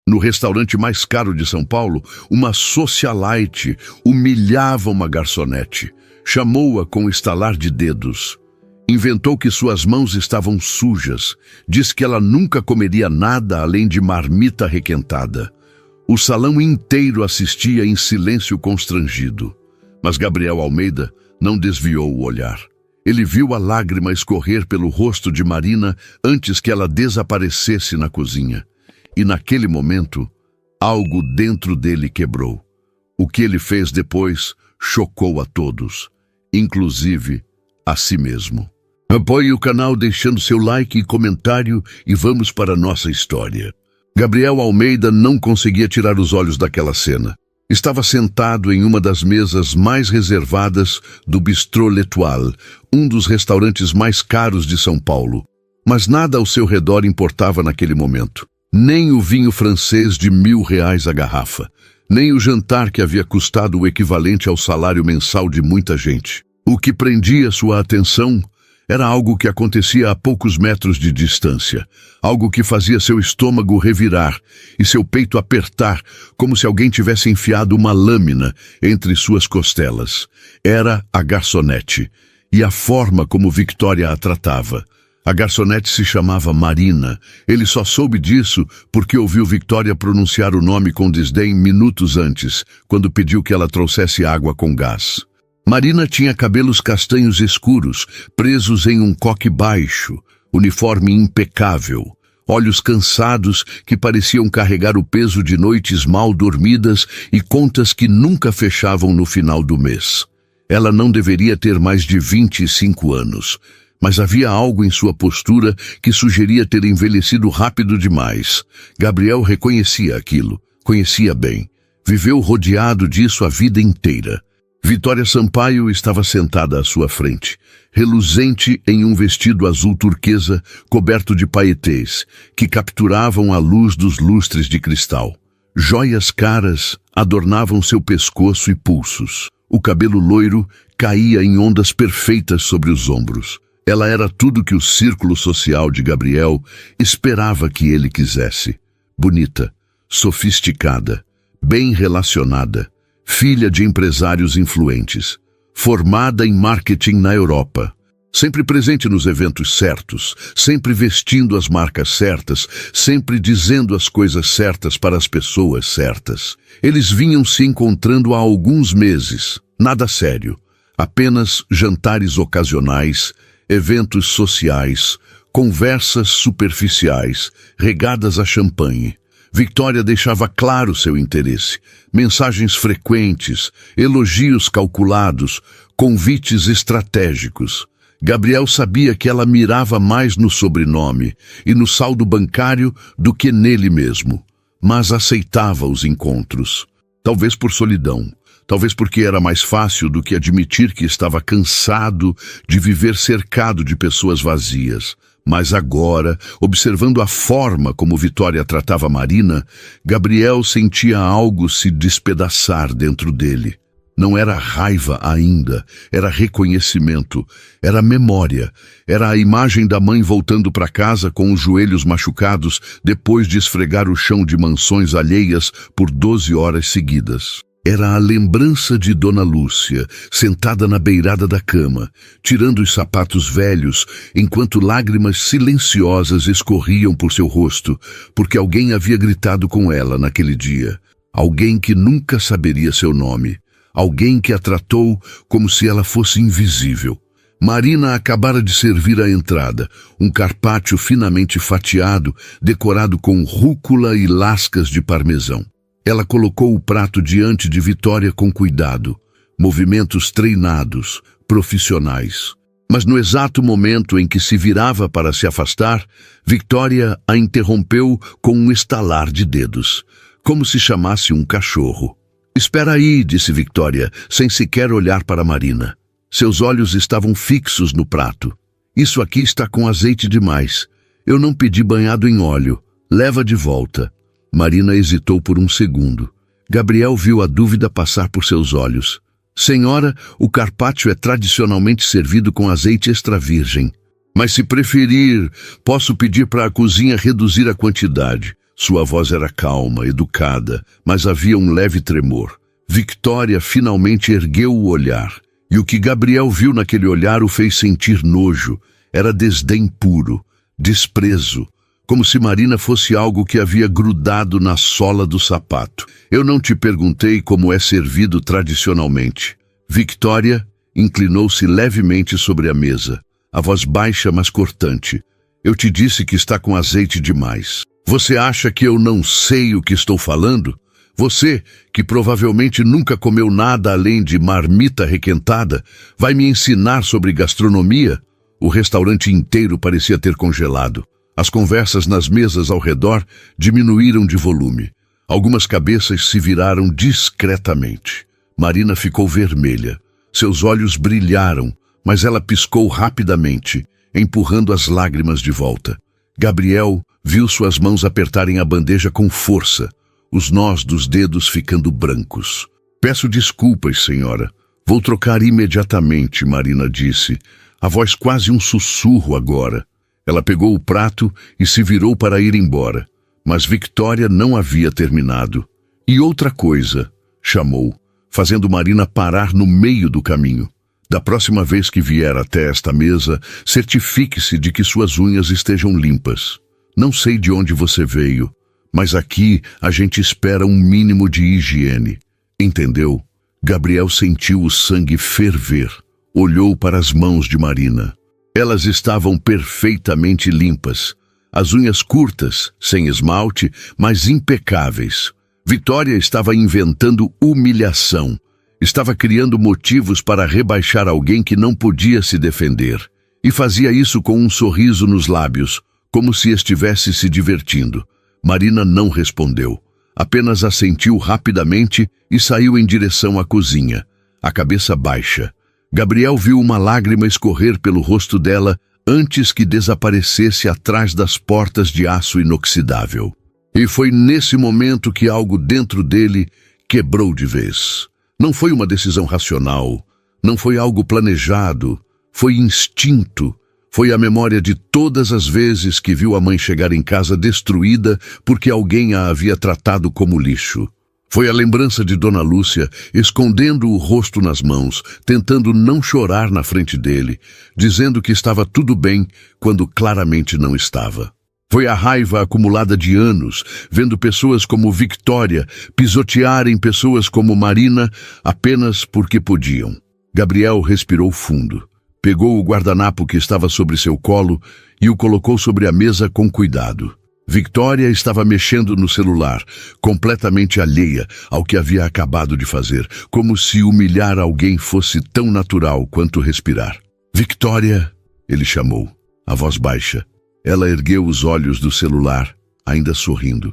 No restaurante mais caro de São Paulo, uma socialite humilhava uma garçonete. Chamou-a com um estalar de dedos. Inventou que suas mãos estavam sujas. Disse que ela nunca comeria nada além de marmita requentada. O salão inteiro assistia em silêncio constrangido. Mas Gabriel Almeida não desviou o olhar. Ele viu a lágrima escorrer pelo rosto de Marina antes que ela desaparecesse na cozinha. E naquele momento, algo dentro dele quebrou. O que ele fez depois chocou a todos, inclusive a si mesmo. Apoie o canal deixando seu like e comentário e vamos para a nossa história. Gabriel Almeida não conseguia tirar os olhos daquela cena. Estava sentado em uma das mesas mais reservadas do Bistrô L'Étoile, um dos restaurantes mais caros de São Paulo. Mas nada ao seu redor importava naquele momento. Nem o vinho francês de R$ 1.000 a garrafa, nem o jantar que havia custado o equivalente ao salário mensal de muita gente. O que prendia sua atenção era algo que acontecia a poucos metros de distância, algo que fazia seu estômago revirar e seu peito apertar, como se alguém tivesse enfiado uma lâmina entre suas costelas. Era a garçonete, e a forma como Victoria a tratava. A garçonete se chamava Marina. Ele só soube disso porque ouviu Victoria pronunciar o nome com desdém minutos antes, quando pediu que ela trouxesse água com gás. Marina tinha cabelos castanhos escuros, presos em um coque baixo, uniforme impecável, olhos cansados que pareciam carregar o peso de noites mal dormidas e contas que nunca fechavam no final do mês. Ela não deveria ter mais de 25 anos. Mas havia algo em sua postura que sugeria ter envelhecido rápido demais. Gabriel reconhecia aquilo, conhecia bem. Viveu rodeado disso a vida inteira. Vitória Sampaio estava sentada à sua frente, reluzente em um vestido azul turquesa coberto de paetês, que capturavam a luz dos lustres de cristal. Joias caras adornavam seu pescoço e pulsos. O cabelo loiro caía em ondas perfeitas sobre os ombros. Ela era tudo que o círculo social de Gabriel esperava que ele quisesse. Bonita, sofisticada, bem relacionada, filha de empresários influentes, formada em marketing na Europa, sempre presente nos eventos certos, sempre vestindo as marcas certas, sempre dizendo as coisas certas para as pessoas certas. Eles vinham se encontrando há alguns meses, nada sério, apenas jantares ocasionais, eventos sociais, conversas superficiais, regadas a champanhe. Victoria deixava claro seu interesse. Mensagens frequentes, elogios calculados, convites estratégicos. Gabriel sabia que ela mirava mais no sobrenome e no saldo bancário do que nele mesmo, mas aceitava os encontros. Talvez por solidão. Talvez porque era mais fácil do que admitir que estava cansado de viver cercado de pessoas vazias. Mas agora, observando a forma como Vitória tratava Marina, Gabriel sentia algo se despedaçar dentro dele. Não era raiva ainda, era reconhecimento, era memória, era a imagem da mãe voltando para casa com os joelhos machucados depois de esfregar o chão de mansões alheias por 12 horas seguidas. Era a lembrança de Dona Lúcia, sentada na beirada da cama, tirando os sapatos velhos, enquanto lágrimas silenciosas escorriam por seu rosto, porque alguém havia gritado com ela naquele dia. Alguém que nunca saberia seu nome. Alguém que a tratou como se ela fosse invisível. Marina acabara de servir a entrada, um carpaccio finamente fatiado, decorado com rúcula e lascas de parmesão. Ela colocou o prato diante de Vitória com cuidado, movimentos treinados, profissionais. Mas no exato momento em que se virava para se afastar, Vitória a interrompeu com um estalar de dedos, como se chamasse um cachorro. "Espera aí", disse Vitória, sem sequer olhar para Marina. Seus olhos estavam fixos no prato. "Isso aqui está com azeite demais. Eu não pedi banhado em óleo. Leva de volta." Marina hesitou por um segundo. Gabriel viu a dúvida passar por seus olhos. "Senhora, o carpaccio é tradicionalmente servido com azeite extra virgem. Mas se preferir, posso pedir para a cozinha reduzir a quantidade. Sua voz era calma, educada, mas havia um leve tremor. Victoria finalmente ergueu o olhar, e o que Gabriel viu naquele olhar o fez sentir nojo. Era desdém puro, desprezo, como se Marina fosse algo que havia grudado na sola do sapato. Eu não te perguntei como é servido tradicionalmente. Victoria inclinou-se levemente sobre a mesa, a voz baixa mas cortante. Eu te disse que está com azeite demais. Você acha que eu não sei o que estou falando? Você, que provavelmente nunca comeu nada além de marmita requentada, vai me ensinar sobre gastronomia? O restaurante inteiro parecia ter congelado. As conversas nas mesas ao redor diminuíram de volume. Algumas cabeças se viraram discretamente. Marina ficou vermelha. Seus olhos brilharam, mas ela piscou rapidamente, empurrando as lágrimas de volta. Gabriel viu suas mãos apertarem a bandeja com força, os nós dos dedos ficando brancos. Peço desculpas, senhora. Vou trocar imediatamente, Marina disse, a voz quase um sussurro agora. Ela pegou o prato e se virou para ir embora, mas Victoria não havia terminado. E outra coisa, chamou, fazendo Marina parar no meio do caminho. Da próxima vez que vier até esta mesa, certifique-se de que suas unhas estejam limpas. Não sei de onde você veio, mas aqui a gente espera um mínimo de higiene. Entendeu? Gabriel sentiu o sangue ferver. Olhou para as mãos de Marina. Elas estavam perfeitamente limpas. As unhas curtas, sem esmalte, mas impecáveis. Victoria estava inventando humilhação. Estava criando motivos para rebaixar alguém que não podia se defender. E fazia isso com um sorriso nos lábios, como se estivesse se divertindo. Marina não respondeu. Apenas assentiu rapidamente e saiu em direção à cozinha, a cabeça baixa. Gabriel viu uma lágrima escorrer pelo rosto dela antes que desaparecesse atrás das portas de aço inoxidável. E foi nesse momento que algo dentro dele quebrou de vez. Não foi uma decisão racional, não foi algo planejado, foi instinto. Foi a memória de todas as vezes que viu a mãe chegar em casa destruída porque alguém a havia tratado como lixo. Foi a lembrança de Dona Lúcia escondendo o rosto nas mãos, tentando não chorar na frente dele, dizendo que estava tudo bem quando claramente não estava. Foi a raiva acumulada de anos, vendo pessoas como Victoria pisotearem pessoas como Marina apenas porque podiam. Gabriel respirou fundo. Pegou o guardanapo que estava sobre seu colo e o colocou sobre a mesa com cuidado. Victoria estava mexendo no celular, completamente alheia ao que havia acabado de fazer, como se humilhar alguém fosse tão natural quanto respirar. Victoria, ele chamou, a voz baixa. Ela ergueu os olhos do celular, ainda sorrindo.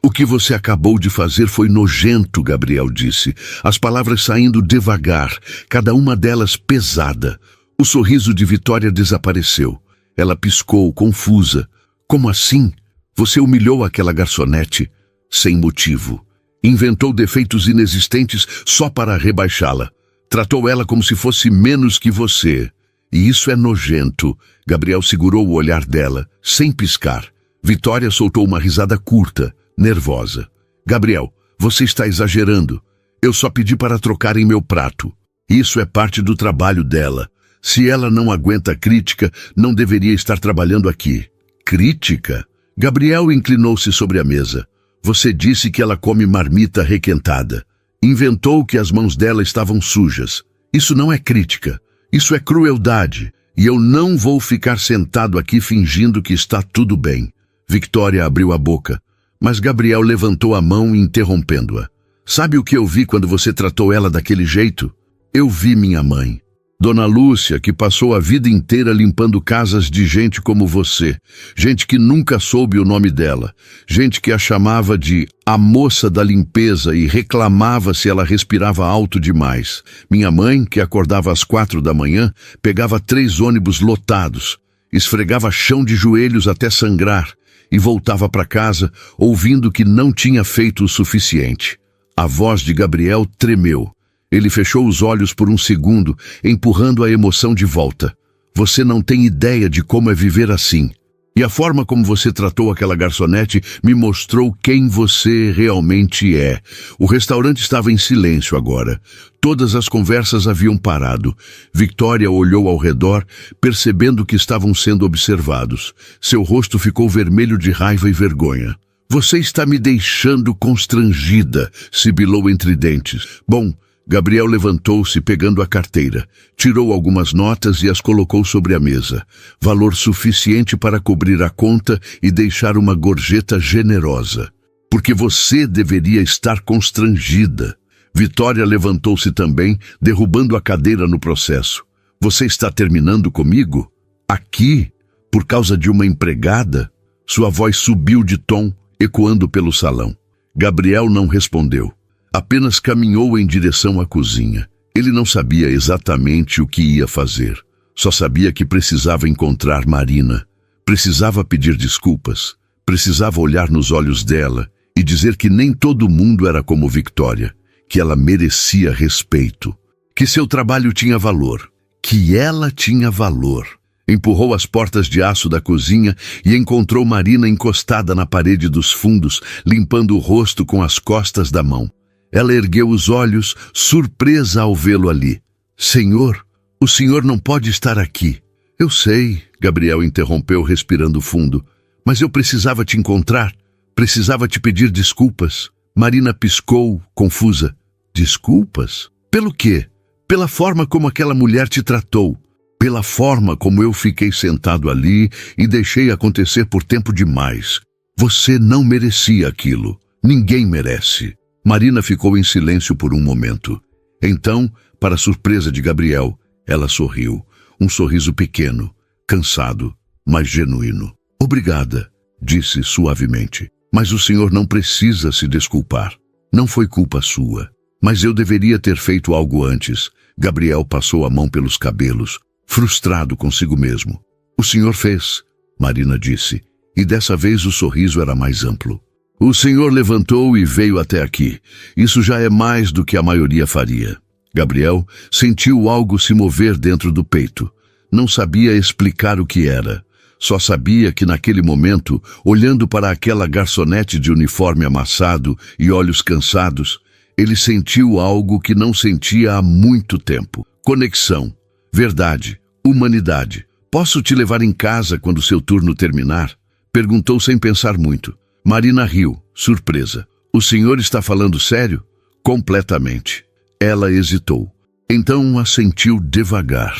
O que você acabou de fazer foi nojento, Gabriel disse, as palavras saindo devagar, cada uma delas pesada. O sorriso de Victoria desapareceu. Ela piscou, confusa. Como assim? Você humilhou aquela garçonete? Sem motivo. Inventou defeitos inexistentes só para rebaixá-la. Tratou ela como se fosse menos que você. E isso é nojento. Gabriel segurou o olhar dela, sem piscar. Victoria soltou uma risada curta, nervosa. Gabriel, você está exagerando. Eu só pedi para trocarem meu prato. Isso é parte do trabalho dela. Se ela não aguenta crítica, não deveria estar trabalhando aqui. Crítica? Gabriel inclinou-se sobre a mesa. Você disse que ela come marmita requentada. Inventou que as mãos dela estavam sujas. Isso não é crítica. Isso é crueldade. E eu não vou ficar sentado aqui fingindo que está tudo bem. Victoria abriu a boca, mas Gabriel levantou a mão interrompendo-a. Sabe o que eu vi quando você tratou ela daquele jeito? Eu vi minha mãe. Dona Lúcia, que passou a vida inteira limpando casas de gente como você, gente que nunca soube o nome dela, gente que a chamava de a moça da limpeza e reclamava se ela respirava alto demais. Minha mãe, que acordava às 4 da manhã, pegava 3 ônibus lotados, esfregava chão de joelhos até sangrar e voltava para casa ouvindo que não tinha feito o suficiente. A voz de Gabriel tremeu. Ele fechou os olhos por um segundo, empurrando a emoção de volta. Você não tem ideia de como é viver assim. E a forma como você tratou aquela garçonete me mostrou quem você realmente é. O restaurante estava em silêncio agora. Todas as conversas haviam parado. Victoria olhou ao redor, percebendo que estavam sendo observados. Seu rosto ficou vermelho de raiva e vergonha. Você está me deixando constrangida, sibilou entre dentes. Bom, Gabriel levantou-se pegando a carteira, tirou algumas notas e as colocou sobre a mesa. Valor suficiente para cobrir a conta e deixar uma gorjeta generosa. Porque você deveria estar constrangida. Vitória levantou-se também, derrubando a cadeira no processo. Você está terminando comigo? Aqui? Por causa de uma empregada? Sua voz subiu de tom, ecoando pelo salão. Gabriel não respondeu. Apenas caminhou em direção à cozinha. Ele não sabia exatamente o que ia fazer. Só sabia que precisava encontrar Marina. Precisava pedir desculpas. Precisava olhar nos olhos dela e dizer que nem todo mundo era como Victoria. Que ela merecia respeito. Que seu trabalho tinha valor. Que ela tinha valor. Empurrou as portas de aço da cozinha e encontrou Marina encostada na parede dos fundos, limpando o rosto com as costas da mão. Ela ergueu os olhos, surpresa ao vê-lo ali. Senhor, o senhor não pode estar aqui. Eu sei, Gabriel interrompeu respirando fundo, mas eu precisava te encontrar, precisava te pedir desculpas. Marina piscou, confusa. Desculpas? Pelo quê? Pela forma como aquela mulher te tratou. Pela forma como eu fiquei sentado ali e deixei acontecer por tempo demais. Você não merecia aquilo. Ninguém merece. Marina ficou em silêncio por um momento. Então, para surpresa de Gabriel, ela sorriu. Um sorriso pequeno, cansado, mas genuíno. Obrigada, disse suavemente. Mas o senhor não precisa se desculpar. Não foi culpa sua. Mas eu deveria ter feito algo antes. Gabriel passou a mão pelos cabelos, frustrado consigo mesmo. O senhor fez, Marina disse, e dessa vez o sorriso era mais amplo. O senhor levantou e veio até aqui. Isso já é mais do que a maioria faria. Gabriel sentiu algo se mover dentro do peito. Não sabia explicar o que era. Só sabia que naquele momento, olhando para aquela garçonete de uniforme amassado e olhos cansados, ele sentiu algo que não sentia há muito tempo. Conexão, verdade, humanidade. Posso te levar em casa quando seu turno terminar? Perguntou sem pensar muito. Marina riu, surpresa. O senhor está falando sério? Completamente. Ela hesitou. Então assentiu devagar.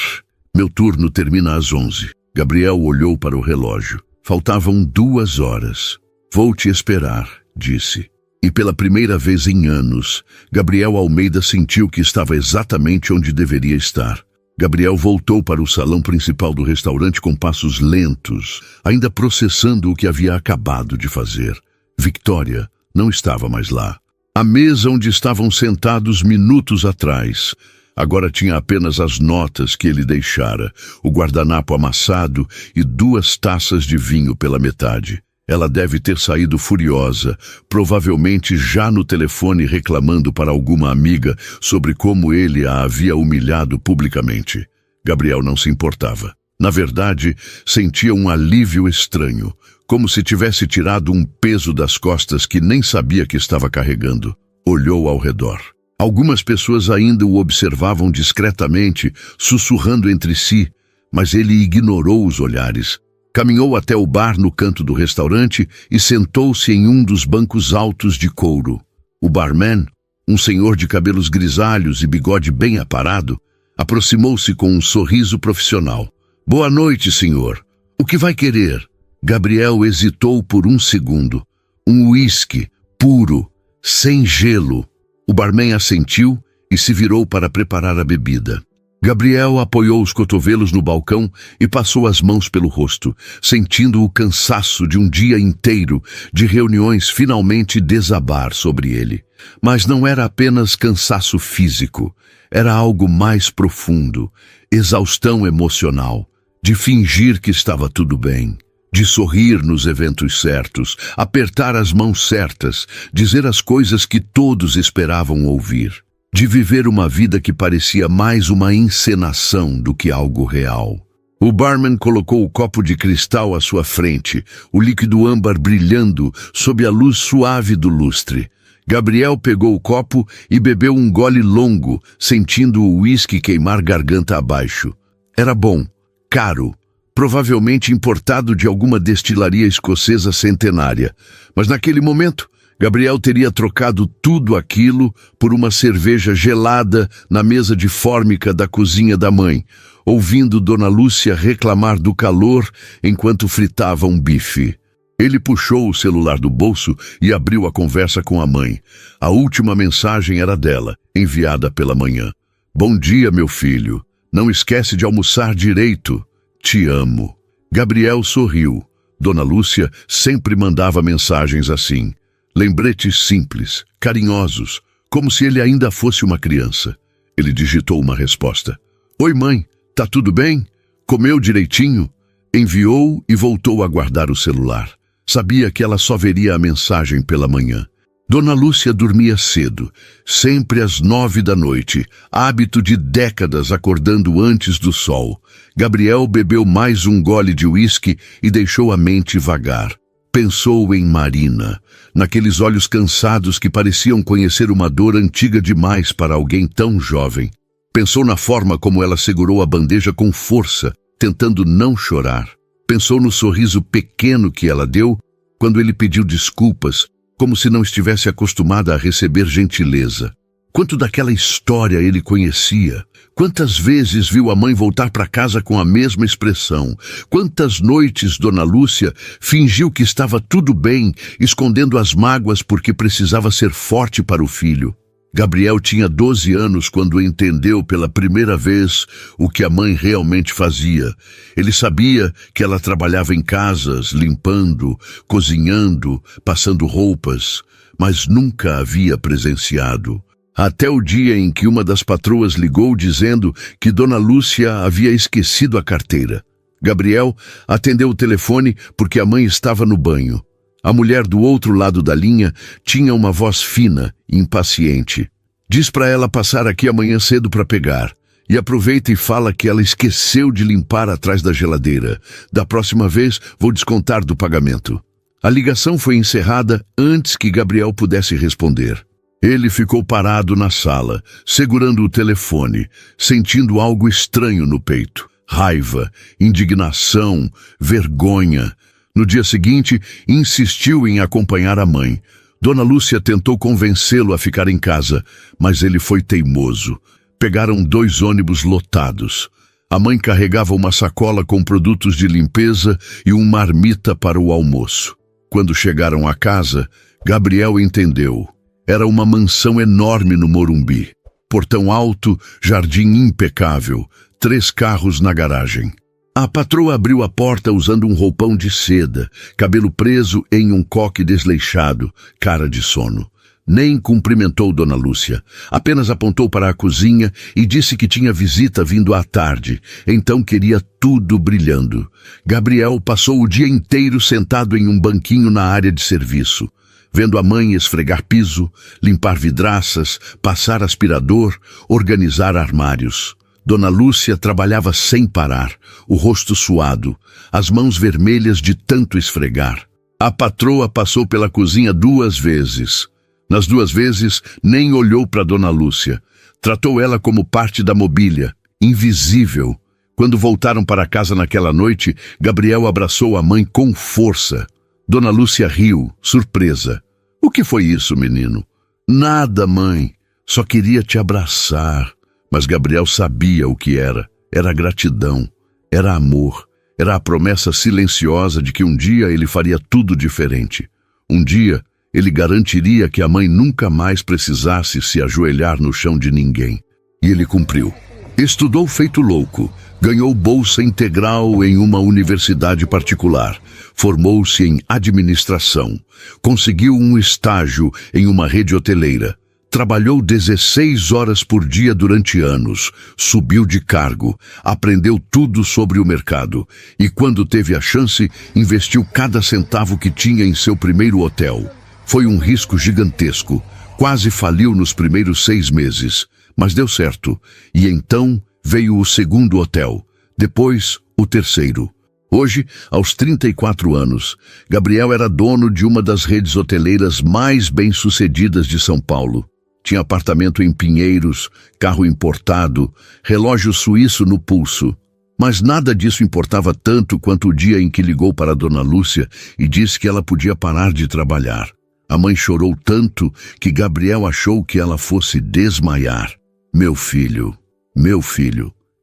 Meu turno termina às 11. Gabriel olhou para o relógio. Faltavam 2 horas. Vou te esperar, disse. E pela primeira vez em anos, Gabriel Almeida sentiu que estava exatamente onde deveria estar. Gabriel voltou para o salão principal do restaurante com passos lentos, ainda processando o que havia acabado de fazer. Victoria não estava mais lá. A mesa onde estavam sentados minutos atrás agora tinha apenas as notas que ele deixara, o guardanapo amassado e 2 taças de vinho pela metade. Ela deve ter saído furiosa, provavelmente já no telefone reclamando para alguma amiga sobre como ele a havia humilhado publicamente. Gabriel não se importava. Na verdade, sentia um alívio estranho, como se tivesse tirado um peso das costas que nem sabia que estava carregando. Olhou ao redor. Algumas pessoas ainda o observavam discretamente, sussurrando entre si, mas ele ignorou os olhares. Caminhou até o bar no canto do restaurante e sentou-se em um dos bancos altos de couro. O barman, um senhor de cabelos grisalhos e bigode bem aparado, aproximou-se com um sorriso profissional. Boa noite, senhor. O que vai querer? Gabriel hesitou por um segundo. Um uísque, puro, sem gelo. O barman assentiu e se virou para preparar a bebida. Gabriel apoiou os cotovelos no balcão e passou as mãos pelo rosto, sentindo o cansaço de um dia inteiro de reuniões finalmente desabar sobre ele. Mas não era apenas cansaço físico, era algo mais profundo, exaustão emocional, de fingir que estava tudo bem, de sorrir nos eventos certos, apertar as mãos certas, dizer as coisas que todos esperavam ouvir. De viver uma vida que parecia mais uma encenação do que algo real. O barman colocou o copo de cristal à sua frente, o líquido âmbar brilhando sob a luz suave do lustre. Gabriel pegou o copo e bebeu um gole longo, sentindo o uísque queimar garganta abaixo. Era bom, caro, provavelmente importado de alguma destilaria escocesa centenária. Mas naquele momento, Gabriel teria trocado tudo aquilo por uma cerveja gelada na mesa de fórmica da cozinha da mãe, ouvindo Dona Lúcia reclamar do calor enquanto fritava um bife. Ele puxou o celular do bolso e abriu a conversa com a mãe. A última mensagem era dela, enviada pela manhã. Bom dia, meu filho. Não esquece de almoçar direito. Te amo. Gabriel sorriu. Dona Lúcia sempre mandava mensagens assim. Lembretes simples, carinhosos, como se ele ainda fosse uma criança. Ele digitou uma resposta. Oi, mãe, tá tudo bem? Comeu direitinho? Enviou e voltou a guardar o celular. Sabia que ela só veria a mensagem pela manhã. Dona Lúcia dormia cedo, sempre às 9 da noite, hábito de décadas acordando antes do sol. Gabriel bebeu mais um gole de uísque e deixou a mente vagar. Pensou em Marina, naqueles olhos cansados que pareciam conhecer uma dor antiga demais para alguém tão jovem. Pensou na forma como ela segurou a bandeja com força, tentando não chorar. Pensou no sorriso pequeno que ela deu quando ele pediu desculpas, como se não estivesse acostumada a receber gentileza. Quanto daquela história ele conhecia? Quantas vezes viu a mãe voltar para casa com a mesma expressão? Quantas noites Dona Lúcia fingiu que estava tudo bem, escondendo as mágoas porque precisava ser forte para o filho? Gabriel tinha 12 anos quando entendeu pela primeira vez o que a mãe realmente fazia. Ele sabia que ela trabalhava em casas, limpando, cozinhando, passando roupas, mas nunca havia presenciado. Até o dia em que uma das patroas ligou dizendo que Dona Lúcia havia esquecido a carteira. Gabriel atendeu o telefone porque a mãe estava no banho. A mulher do outro lado da linha tinha uma voz fina e impaciente. Diz para ela passar aqui amanhã cedo para pegar. E aproveita e fala que ela esqueceu de limpar atrás da geladeira. Da próxima vez, vou descontar do pagamento. A ligação foi encerrada antes que Gabriel pudesse responder. Ele ficou parado na sala, segurando o telefone, sentindo algo estranho no peito. Raiva, indignação, vergonha. No dia seguinte, insistiu em acompanhar a mãe. Dona Lúcia tentou convencê-lo a ficar em casa, mas ele foi teimoso. Pegaram 2 ônibus lotados. A mãe carregava uma sacola com produtos de limpeza e uma marmita para o almoço. Quando chegaram à casa, Gabriel entendeu. Era uma mansão enorme no Morumbi. Portão alto, jardim impecável, 3 carros na garagem. A patroa abriu a porta usando um roupão de seda, cabelo preso em um coque desleixado, cara de sono. Nem cumprimentou Dona Lúcia, apenas apontou para a cozinha e disse que tinha visita vindo à tarde, então queria tudo brilhando. Gabriel passou o dia inteiro sentado em um banquinho na área de serviço, vendo a mãe esfregar piso, limpar vidraças, passar aspirador, organizar armários. Dona Lúcia trabalhava sem parar, o rosto suado, as mãos vermelhas de tanto esfregar. A patroa passou pela cozinha 2 vezes. Nas 2 vezes, nem olhou para Dona Lúcia. Tratou ela como parte da mobília, invisível. Quando voltaram para casa naquela noite, Gabriel abraçou a mãe com força. Dona Lúcia riu, surpresa. O que foi isso, menino? Nada, mãe. Só queria te abraçar. Mas Gabriel sabia o que era. Era gratidão, era amor, era a promessa silenciosa de que um dia ele faria tudo diferente. Um dia, ele garantiria que a mãe nunca mais precisasse se ajoelhar no chão de ninguém. E ele cumpriu. Estudou feito louco, ganhou bolsa integral em uma universidade particular, formou-se em administração, conseguiu um estágio em uma rede hoteleira. Trabalhou 16 horas por dia durante anos, subiu de cargo, aprendeu tudo sobre o mercado e, quando teve a chance, investiu cada centavo que tinha em seu primeiro hotel. Foi um risco gigantesco, quase faliu nos primeiros 6 meses, mas deu certo. E então veio o segundo hotel, depois O terceiro. Hoje, aos 34 anos, Gabriel era dono de uma das redes hoteleiras mais bem-sucedidas de São Paulo. Tinha apartamento em Pinheiros, carro importado, relógio suíço no pulso. Mas nada disso importava tanto quanto o dia em que ligou para Dona Lúcia e disse que ela podia parar de trabalhar. A mãe chorou tanto que Gabriel achou que ela fosse desmaiar. Meu filho,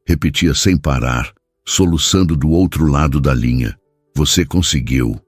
repetia sem parar, soluçando do outro lado da linha. Você conseguiu.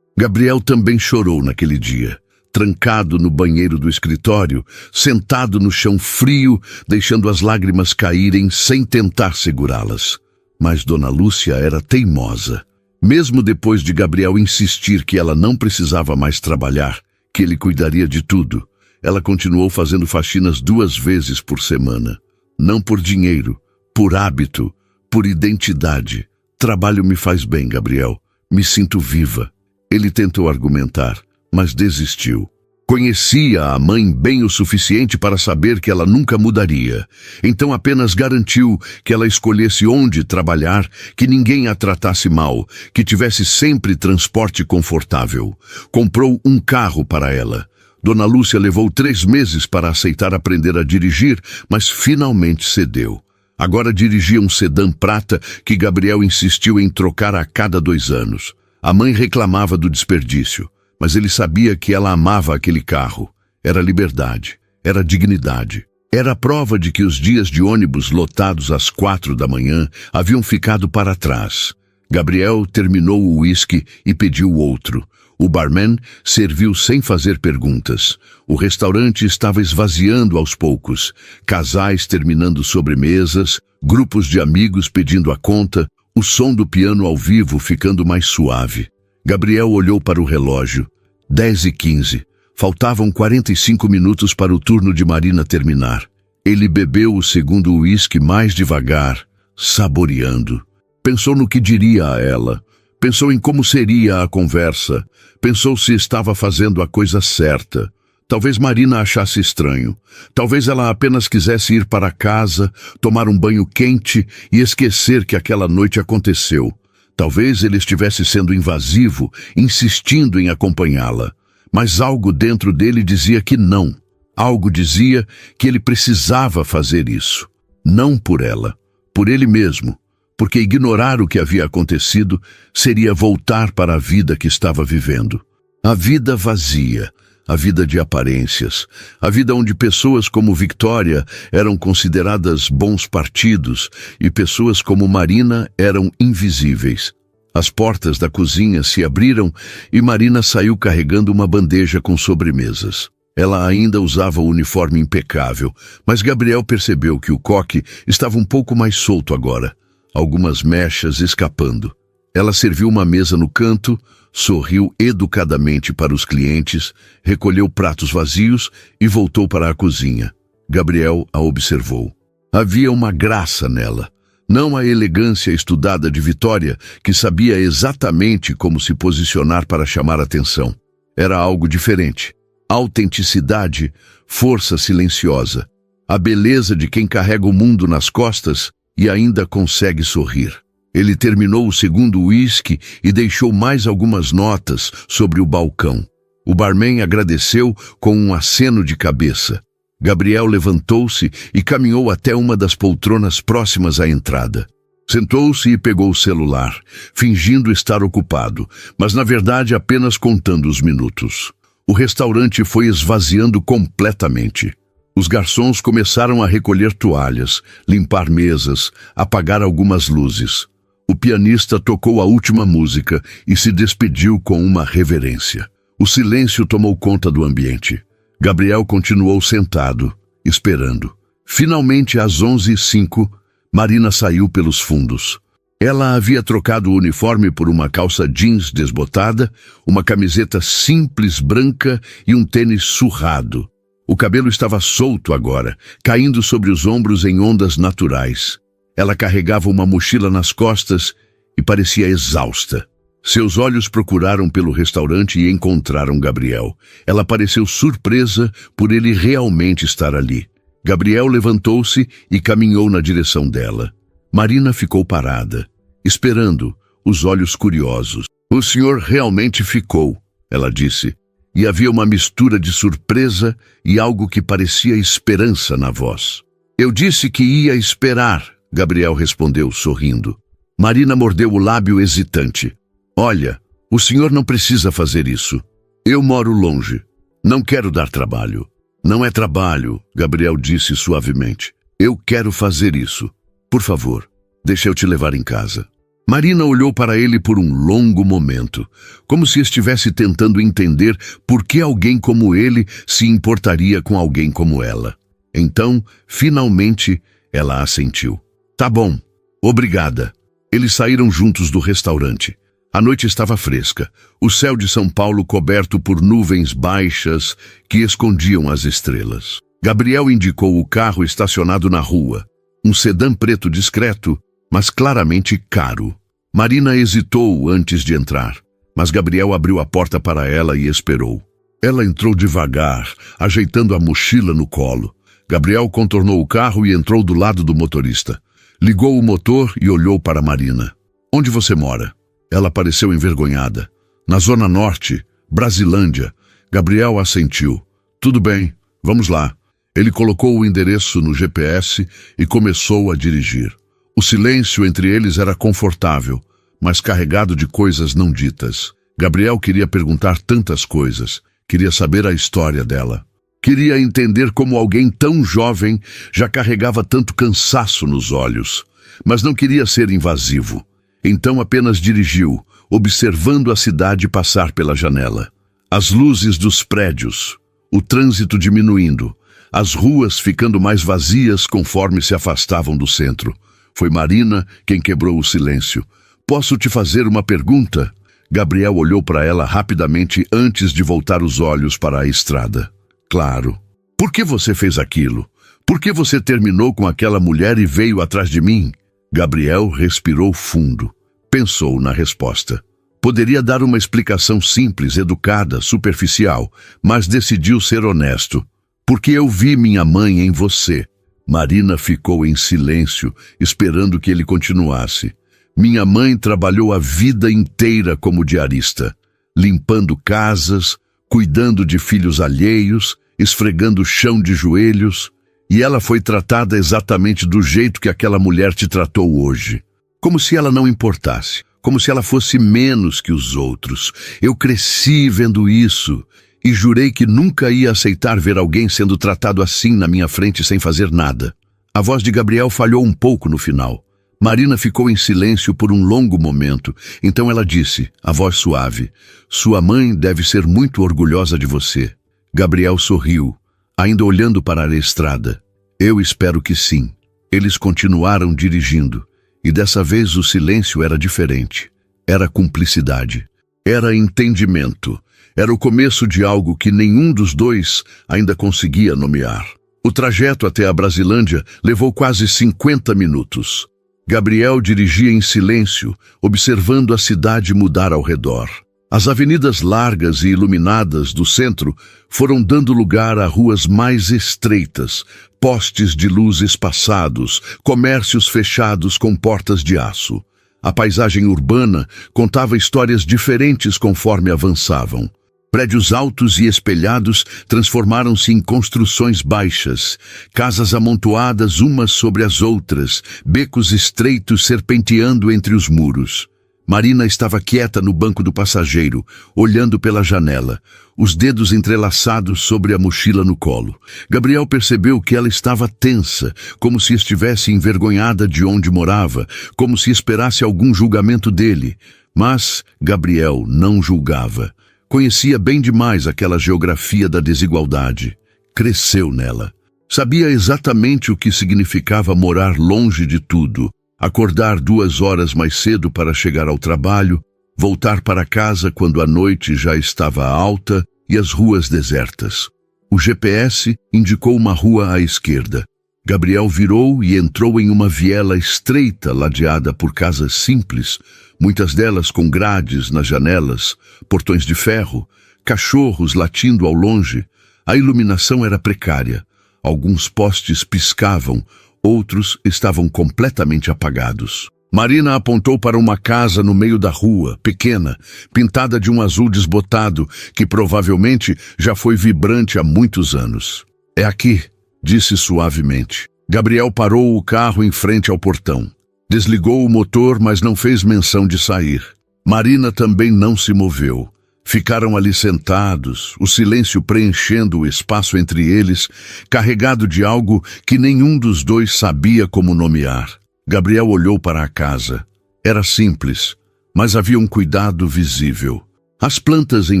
Gabriel também chorou naquele dia, trancado no banheiro do escritório, sentado no chão frio, deixando as lágrimas caírem sem tentar segurá-las. Mas Dona Lúcia era teimosa. Mesmo depois de Gabriel insistir que ela não precisava mais trabalhar, que ele cuidaria de tudo, ela continuou fazendo faxinas 2 vezes por semana. Não por dinheiro, por hábito, por identidade. Trabalho me faz bem, Gabriel. Me sinto viva. Ele tentou argumentar, mas desistiu. Conhecia a mãe bem o suficiente para saber que ela nunca mudaria. Então apenas garantiu que ela escolhesse onde trabalhar, que ninguém a tratasse mal, que tivesse sempre transporte confortável. Comprou um carro para ela. Dona Lúcia levou 3 meses para aceitar aprender a dirigir, mas finalmente cedeu. Agora dirigia um sedã prata que Gabriel insistiu em trocar a cada 2 anos. A mãe reclamava do desperdício, mas ele sabia que ela amava aquele carro. Era liberdade, era dignidade. Era a prova de que os dias de ônibus lotados às 4 da manhã haviam ficado para trás. Gabriel terminou o uísque e pediu outro. O barman serviu sem fazer perguntas. O restaurante estava esvaziando aos poucos. Casais terminando sobremesas, grupos de amigos pedindo a conta, o som do piano ao vivo ficando mais suave. Gabriel olhou para o relógio. 10h15. Faltavam 45 minutos para o turno de Marina terminar. Ele bebeu o segundo uísque mais devagar, saboreando. Pensou no que diria a ela. Pensou em como seria a conversa. Pensou se estava fazendo a coisa certa. Talvez Marina achasse estranho. Talvez ela apenas quisesse ir para casa, tomar um banho quente e esquecer que aquela noite aconteceu. Talvez ele estivesse sendo invasivo, insistindo em acompanhá-la. Mas algo dentro dele dizia que não. Algo dizia que ele precisava fazer isso. Não por ela, por ele mesmo. Porque ignorar o que havia acontecido seria voltar para a vida que estava vivendo. A vida vazia, a vida de aparências, a vida onde pessoas como Victoria eram consideradas bons partidos e pessoas como Marina eram invisíveis. As portas da cozinha se abriram e Marina saiu carregando uma bandeja com sobremesas. Ela ainda usava o uniforme impecável, mas Gabriel percebeu que o coque estava um pouco mais solto agora. Algumas mechas escapando. Ela serviu uma mesa no canto, sorriu educadamente para os clientes, recolheu pratos vazios e voltou para a cozinha. Gabriel a observou. Havia uma graça nela. Não a elegância estudada de Vitória, que sabia exatamente como se posicionar para chamar atenção. Era algo diferente. Autenticidade, força silenciosa. A beleza de quem carrega o mundo nas costas e ainda consegue sorrir. Ele terminou o segundo uísque e deixou mais algumas notas sobre o balcão. O barman agradeceu com um aceno de cabeça. Gabriel levantou-se e caminhou até uma das poltronas próximas à entrada. Sentou-se e pegou o celular, fingindo estar ocupado, mas na verdade apenas contando os minutos. O restaurante foi esvaziando completamente. Os garçons começaram a recolher toalhas, limpar mesas, apagar algumas luzes. O pianista tocou a última música e se despediu com uma reverência. O silêncio tomou conta do ambiente. Gabriel continuou sentado, esperando. Finalmente, às 11h05, Marina saiu pelos fundos. Ela havia trocado o uniforme por uma calça jeans desbotada, uma camiseta simples branca e um tênis surrado. O cabelo estava solto agora, caindo sobre os ombros em ondas naturais. Ela carregava uma mochila nas costas e parecia exausta. Seus olhos procuraram pelo restaurante e encontraram Gabriel. Ela pareceu surpresa por ele realmente estar ali. Gabriel levantou-se e caminhou na direção dela. Marina ficou parada, esperando, os olhos curiosos. O senhor realmente ficou, ela disse, e havia uma mistura de surpresa e algo que parecia esperança na voz. Eu disse que ia esperar, Gabriel respondeu, sorrindo. Marina mordeu o lábio hesitante. Olha, o senhor não precisa fazer isso. Eu moro longe. Não quero dar trabalho. Não é trabalho, Gabriel disse suavemente. Eu quero fazer isso. Por favor, deixa eu te levar em casa. Marina olhou para ele por um longo momento, como se estivesse tentando entender por que alguém como ele se importaria com alguém como ela. Então, finalmente, ela assentiu. Tá bom, obrigada. Eles saíram juntos do restaurante. A noite estava fresca, o céu de São Paulo coberto por nuvens baixas que escondiam as estrelas. Gabriel indicou o carro estacionado na rua, um sedã preto discreto, mas claramente caro. Marina hesitou antes de entrar, mas Gabriel abriu a porta para ela e esperou. Ela entrou devagar, ajeitando a mochila no colo. Gabriel contornou o carro e entrou do lado do motorista. Ligou o motor e olhou para Marina. Onde você mora? Ela pareceu envergonhada. Na Zona Norte, Brasilândia. Gabriel assentiu. Tudo bem, vamos lá. Ele colocou o endereço no GPS e começou a dirigir. O silêncio entre eles era confortável, mas carregado de coisas não ditas. Gabriel queria perguntar tantas coisas. Queria saber a história dela. Queria entender como alguém tão jovem já carregava tanto cansaço nos olhos. Mas não queria ser invasivo. Então apenas dirigiu, observando a cidade passar pela janela. As luzes dos prédios, o trânsito diminuindo, as ruas ficando mais vazias conforme se afastavam do centro. Foi Marina quem quebrou o silêncio. Posso te fazer uma pergunta? Gabriel olhou para ela rapidamente antes de voltar os olhos para a estrada. Claro. Por que você fez aquilo? Por que você terminou com aquela mulher e veio atrás de mim? Gabriel respirou fundo. Pensou na resposta. Poderia dar uma explicação simples, educada, superficial, mas decidiu ser honesto. Porque eu vi minha mãe em você. Marina ficou em silêncio, esperando que ele continuasse. Minha mãe trabalhou a vida inteira como diarista, limpando casas, cuidando de filhos alheios, esfregando o chão de joelhos, e ela foi tratada exatamente do jeito que aquela mulher te tratou hoje. Como se ela não importasse, como se ela fosse menos que os outros. Eu cresci vendo isso e jurei que nunca ia aceitar ver alguém sendo tratado assim na minha frente sem fazer nada. A voz de Gabriel falhou um pouco no final. Marina ficou em silêncio por um longo momento, então ela disse, a voz suave, sua mãe deve ser muito orgulhosa de você. Gabriel sorriu, ainda olhando para a estrada. Eu espero que sim. Eles continuaram dirigindo, e dessa vez o silêncio era diferente. Era cumplicidade. Era entendimento. Era o começo de algo que nenhum dos dois ainda conseguia nomear. O trajeto até a Brasilândia levou quase 50 minutos. Gabriel dirigia em silêncio, observando a cidade mudar ao redor. As avenidas largas e iluminadas do centro foram dando lugar a ruas mais estreitas, postes de luz espaçados, comércios fechados com portas de aço. A paisagem urbana contava histórias diferentes conforme avançavam. Prédios altos e espelhados transformaram-se em construções baixas, casas amontoadas umas sobre as outras, becos estreitos serpenteando entre os muros. Marina estava quieta no banco do passageiro, olhando pela janela, os dedos entrelaçados sobre a mochila no colo. Gabriel percebeu que ela estava tensa, como se estivesse envergonhada de onde morava, como se esperasse algum julgamento dele. Mas Gabriel não julgava. Conhecia bem demais aquela geografia da desigualdade. Cresceu nela. Sabia exatamente o que significava morar longe de tudo, acordar 2 horas mais cedo para chegar ao trabalho, voltar para casa quando a noite já estava alta e as ruas desertas. O GPS indicou uma rua à esquerda. Gabriel virou e entrou em uma viela estreita ladeada por casas simples, muitas delas com grades nas janelas, portões de ferro, cachorros latindo ao longe. A iluminação era precária. Alguns postes piscavam, outros estavam completamente apagados. Marina apontou para uma casa no meio da rua, pequena, pintada de um azul desbotado, que provavelmente já foi vibrante há muitos anos. "É aqui", disse suavemente. Gabriel parou o carro em frente ao portão. Desligou o motor, mas não fez menção de sair. Marina também não se moveu. Ficaram ali sentados, o silêncio preenchendo o espaço entre eles, carregado de algo que nenhum dos dois sabia como nomear. Gabriel olhou para a casa. Era simples, mas havia um cuidado visível. As plantas em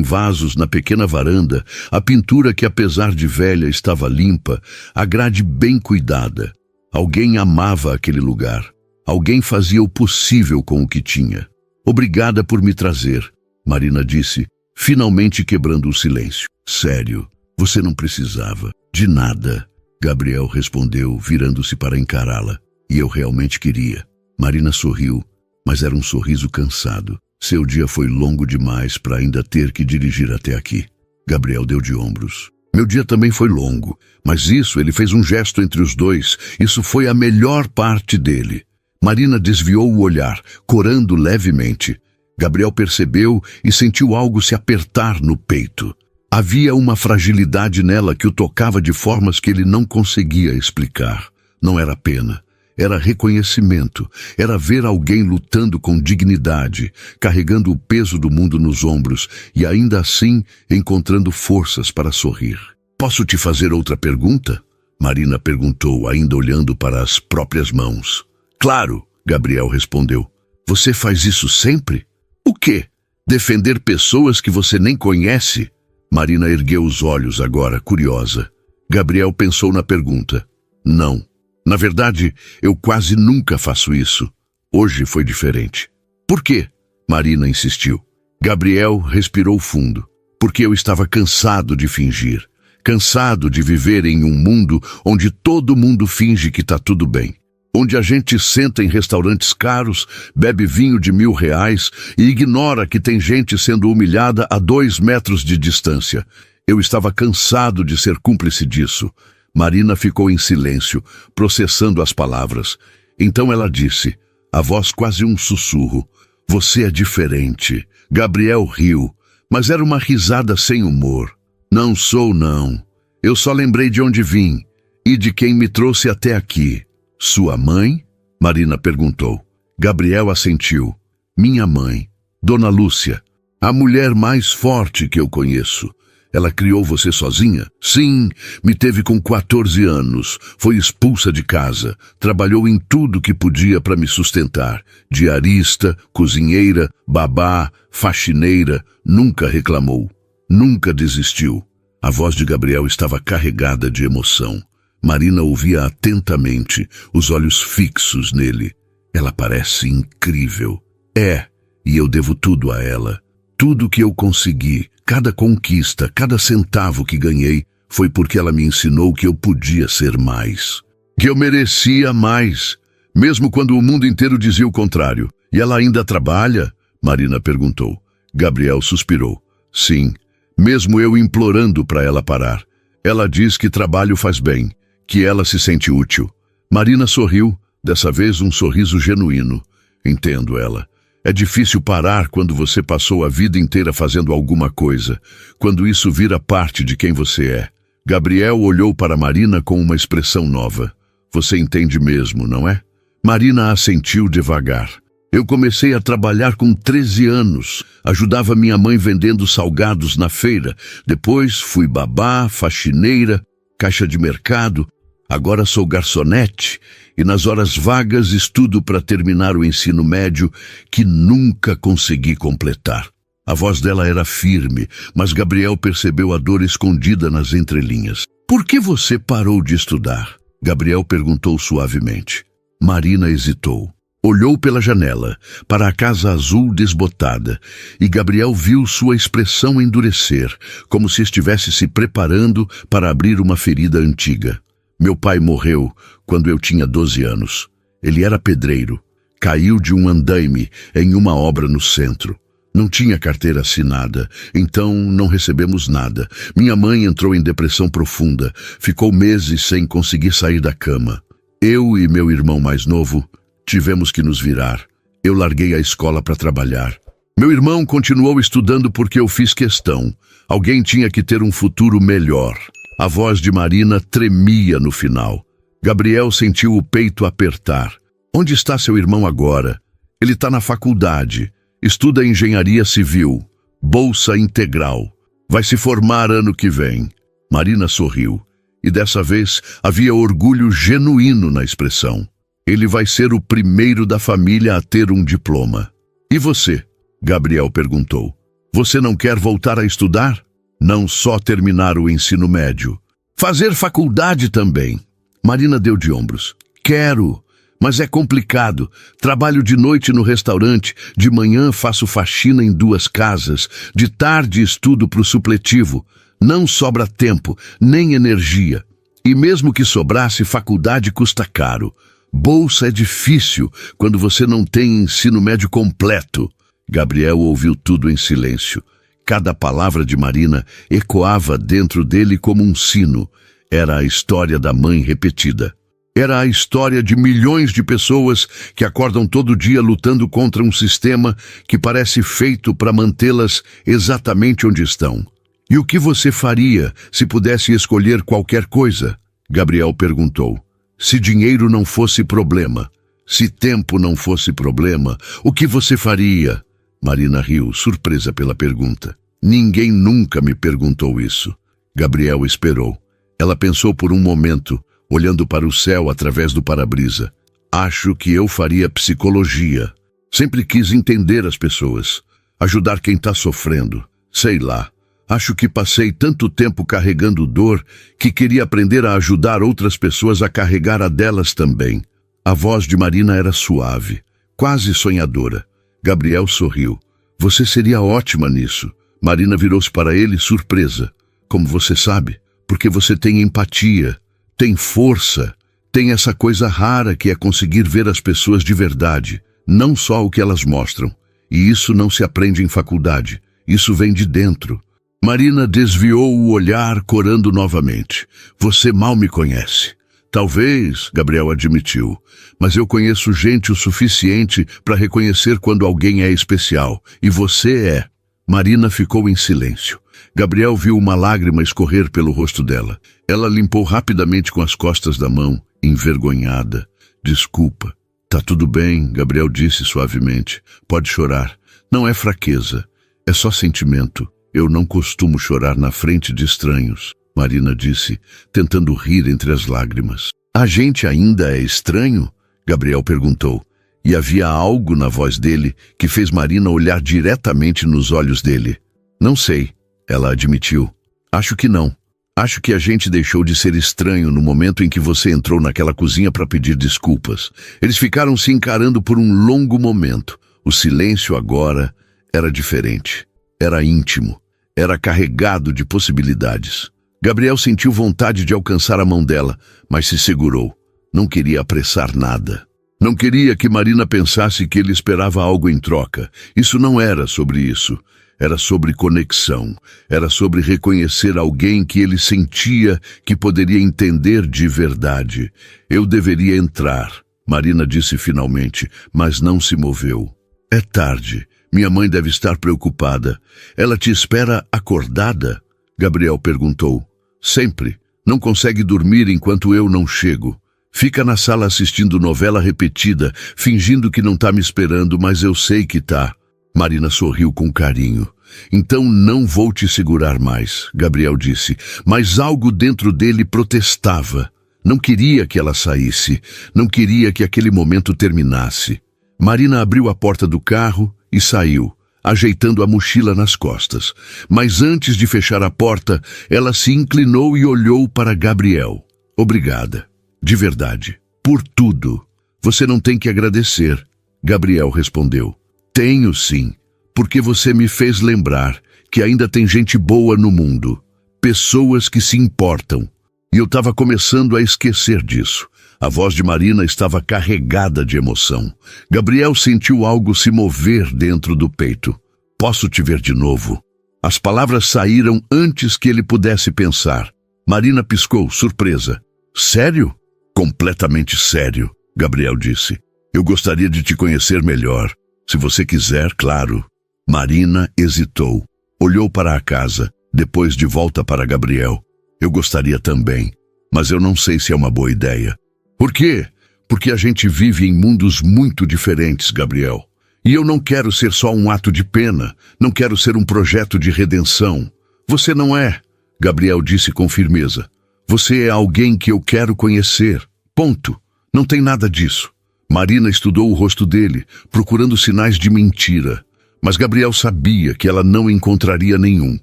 vasos na pequena varanda, a pintura que, apesar de velha, estava limpa, a grade bem cuidada. Alguém amava aquele lugar. Alguém fazia o possível com o que tinha. "Obrigada por me trazer", Marina disse, finalmente quebrando o silêncio. "Sério, você não precisava de nada", Gabriel respondeu, virando-se para encará-la. "E eu realmente queria." Marina sorriu, mas era um sorriso cansado. Seu dia foi longo demais para ainda ter que dirigir até aqui. Gabriel deu de ombros. "Meu dia também foi longo, mas ele fez um gesto entre os dois. Isso foi a melhor parte dele." Marina desviou o olhar, corando levemente. Gabriel percebeu e sentiu algo se apertar no peito. Havia uma fragilidade nela que o tocava de formas que ele não conseguia explicar. Não era pena. Era reconhecimento, era ver alguém lutando com dignidade, carregando o peso do mundo nos ombros e ainda assim encontrando forças para sorrir. "Posso te fazer outra pergunta?" Marina perguntou, ainda olhando para as próprias mãos. "Claro", Gabriel respondeu. "Você faz isso sempre?" "O quê? Defender pessoas que você nem conhece?" Marina ergueu os olhos agora, curiosa. Gabriel pensou na pergunta. "Não. Na verdade, eu quase nunca faço isso. Hoje foi diferente." "Por quê?" Marina insistiu. Gabriel respirou fundo. "Porque eu estava cansado de fingir. Cansado de viver em um mundo onde todo mundo finge que está tudo bem. Onde a gente senta em restaurantes caros, bebe vinho de R$1.000 e ignora que tem gente sendo humilhada a 2 metros de distância. Eu estava cansado de ser cúmplice disso." Marina ficou em silêncio, processando as palavras. Então ela disse, a voz quase um sussurro, "Você é diferente." Gabriel riu, mas era uma risada sem humor. "Não sou, não. Eu só lembrei de onde vim e de quem me trouxe até aqui." "Sua mãe?" Marina perguntou. Gabriel assentiu. "Minha mãe, Dona Lúcia, a mulher mais forte que eu conheço." "Ela criou você sozinha?" "Sim, me teve com 14 anos. Foi expulsa de casa. Trabalhou em tudo que podia para me sustentar. Diarista, cozinheira, babá, faxineira. Nunca reclamou. Nunca desistiu." A voz de Gabriel estava carregada de emoção. Marina ouvia atentamente, os olhos fixos nele. "Ela parece incrível." "É, e eu devo tudo a ela. Tudo que eu consegui, cada conquista, cada centavo que ganhei, foi porque ela me ensinou que eu podia ser mais. Que eu merecia mais, mesmo quando o mundo inteiro dizia o contrário." "E ela ainda trabalha?" Marina perguntou. Gabriel suspirou. "Sim, mesmo eu implorando para ela parar. Ela diz que trabalho faz bem, que ela se sente útil." Marina sorriu, dessa vez um sorriso genuíno. "Entendo ela. É difícil parar quando você passou a vida inteira fazendo alguma coisa, quando isso vira parte de quem você é." Gabriel olhou para Marina com uma expressão nova. "Você entende mesmo, não é?" Marina assentiu devagar. "Eu comecei a trabalhar com 13 anos. Ajudava minha mãe vendendo salgados na feira. Depois fui babá, faxineira, caixa de mercado. Agora sou garçonete e nas horas vagas estudo para terminar o ensino médio que nunca consegui completar." A voz dela era firme, mas Gabriel percebeu a dor escondida nas entrelinhas. "Por que você parou de estudar?" Gabriel perguntou suavemente. Marina hesitou. Olhou pela janela, para a casa azul desbotada, e Gabriel viu sua expressão endurecer, como se estivesse se preparando para abrir uma ferida antiga. "Meu pai morreu quando eu tinha 12 anos. Ele era pedreiro. Caiu de um andaime em uma obra no centro. Não tinha carteira assinada, então não recebemos nada. Minha mãe entrou em depressão profunda. Ficou meses sem conseguir sair da cama. Eu e meu irmão mais novo tivemos que nos virar. Eu larguei a escola para trabalhar. Meu irmão continuou estudando porque eu fiz questão. Alguém tinha que ter um futuro melhor. A voz de Marina tremia no final. Gabriel sentiu o peito apertar. Onde está seu irmão agora? Ele está na faculdade. Estuda engenharia civil. Bolsa integral. Vai se formar ano que vem. Marina sorriu. E dessa vez havia orgulho genuíno na expressão. Ele vai ser o primeiro da família a ter um diploma. E você? Gabriel perguntou. Você não quer voltar a estudar? Não só terminar o ensino médio. Fazer faculdade também. Marina deu de ombros. Quero, mas é complicado. Trabalho de noite no restaurante, de manhã faço faxina em 2 casas, de tarde estudo para o supletivo. Não sobra tempo, nem energia. E mesmo que sobrasse, faculdade custa caro. Bolsa é difícil quando você não tem ensino médio completo. Gabriel ouviu tudo em silêncio. Cada palavra de Marina ecoava dentro dele como um sino. Era a história da mãe repetida. Era a história de milhões de pessoas que acordam todo dia lutando contra um sistema que parece feito para mantê-las exatamente onde estão. E o que você faria se pudesse escolher qualquer coisa? Gabriel perguntou. Se dinheiro não fosse problema, se tempo não fosse problema, o que você faria? Marina riu, surpresa pela pergunta. Ninguém nunca me perguntou isso. Gabriel esperou. Ela pensou por um momento, olhando para o céu através do para-brisa. Acho que eu faria psicologia. Sempre quis entender as pessoas, ajudar quem está sofrendo. Sei lá. Acho que passei tanto tempo carregando dor que queria aprender a ajudar outras pessoas a carregar a delas também. A voz de Marina era suave, quase sonhadora. Gabriel sorriu. Você seria ótima nisso. Marina virou-se para ele surpresa. Como você sabe? Porque você tem empatia, tem força, tem essa coisa rara que é conseguir ver as pessoas de verdade, não só o que elas mostram. E isso não se aprende em faculdade. Isso vem de dentro. Marina desviou o olhar, corando novamente. Você mal me conhece. Talvez, Gabriel admitiu, mas eu conheço gente o suficiente para reconhecer quando alguém é especial. E você é. Marina ficou em silêncio. Gabriel viu uma lágrima escorrer pelo rosto dela. Ela limpou rapidamente com as costas da mão, envergonhada. Desculpa. Tá tudo bem, Gabriel disse suavemente. Pode chorar. Não é fraqueza. É só sentimento. Eu não costumo chorar na frente de estranhos, Marina disse, tentando rir entre as lágrimas. A gente ainda é estranho? Gabriel perguntou. E havia algo na voz dele que fez Marina olhar diretamente nos olhos dele. Não sei, ela admitiu. Acho que não. Acho que a gente deixou de ser estranho no momento em que você entrou naquela cozinha para pedir desculpas. Eles ficaram se encarando por um longo momento. O silêncio agora era diferente. Era íntimo. Era carregado de possibilidades. Gabriel sentiu vontade de alcançar a mão dela, mas se segurou. Não queria apressar nada. Não queria que Marina pensasse que ele esperava algo em troca. Isso não era sobre isso. Era sobre conexão. Era sobre reconhecer alguém que ele sentia que poderia entender de verdade. Eu deveria entrar, Marina disse finalmente, mas não se moveu. É tarde. Minha mãe deve estar preocupada. Ela te espera acordada? Gabriel perguntou. Sempre. Não consegue dormir enquanto eu não chego. Fica na sala assistindo novela repetida, fingindo que não está me esperando, mas eu sei que tá. Marina sorriu com carinho. Então não vou te segurar mais, Gabriel disse, mas algo dentro dele protestava. Não queria que ela saísse. Não queria que aquele momento terminasse. Marina abriu a porta do carro e saiu, ajeitando a mochila nas costas. Mas antes de fechar a porta, ela se inclinou e olhou para Gabriel. Obrigada, de verdade, por tudo. Você não tem que agradecer, Gabriel respondeu. Tenho sim, porque você me fez lembrar que ainda tem gente boa no mundo, pessoas que se importam. E eu estava começando a esquecer disso. A voz de Marina estava carregada de emoção. Gabriel sentiu algo se mover dentro do peito. Posso te ver de novo? As palavras saíram antes que ele pudesse pensar. Marina piscou, surpresa. Sério? Completamente sério, Gabriel disse. Eu gostaria de te conhecer melhor. Se você quiser, claro. Marina hesitou. Olhou para a casa, depois de volta para Gabriel. Eu gostaria também, mas eu não sei se é uma boa ideia. Por quê? Porque a gente vive em mundos muito diferentes, Gabriel. E eu não quero ser só um ato de pena, não quero ser um projeto de redenção. Você não é, Gabriel disse com firmeza. Você é alguém que eu quero conhecer. Ponto. Não tem nada disso. Marina estudou o rosto dele, procurando sinais de mentira. Mas Gabriel sabia que ela não encontraria nenhum,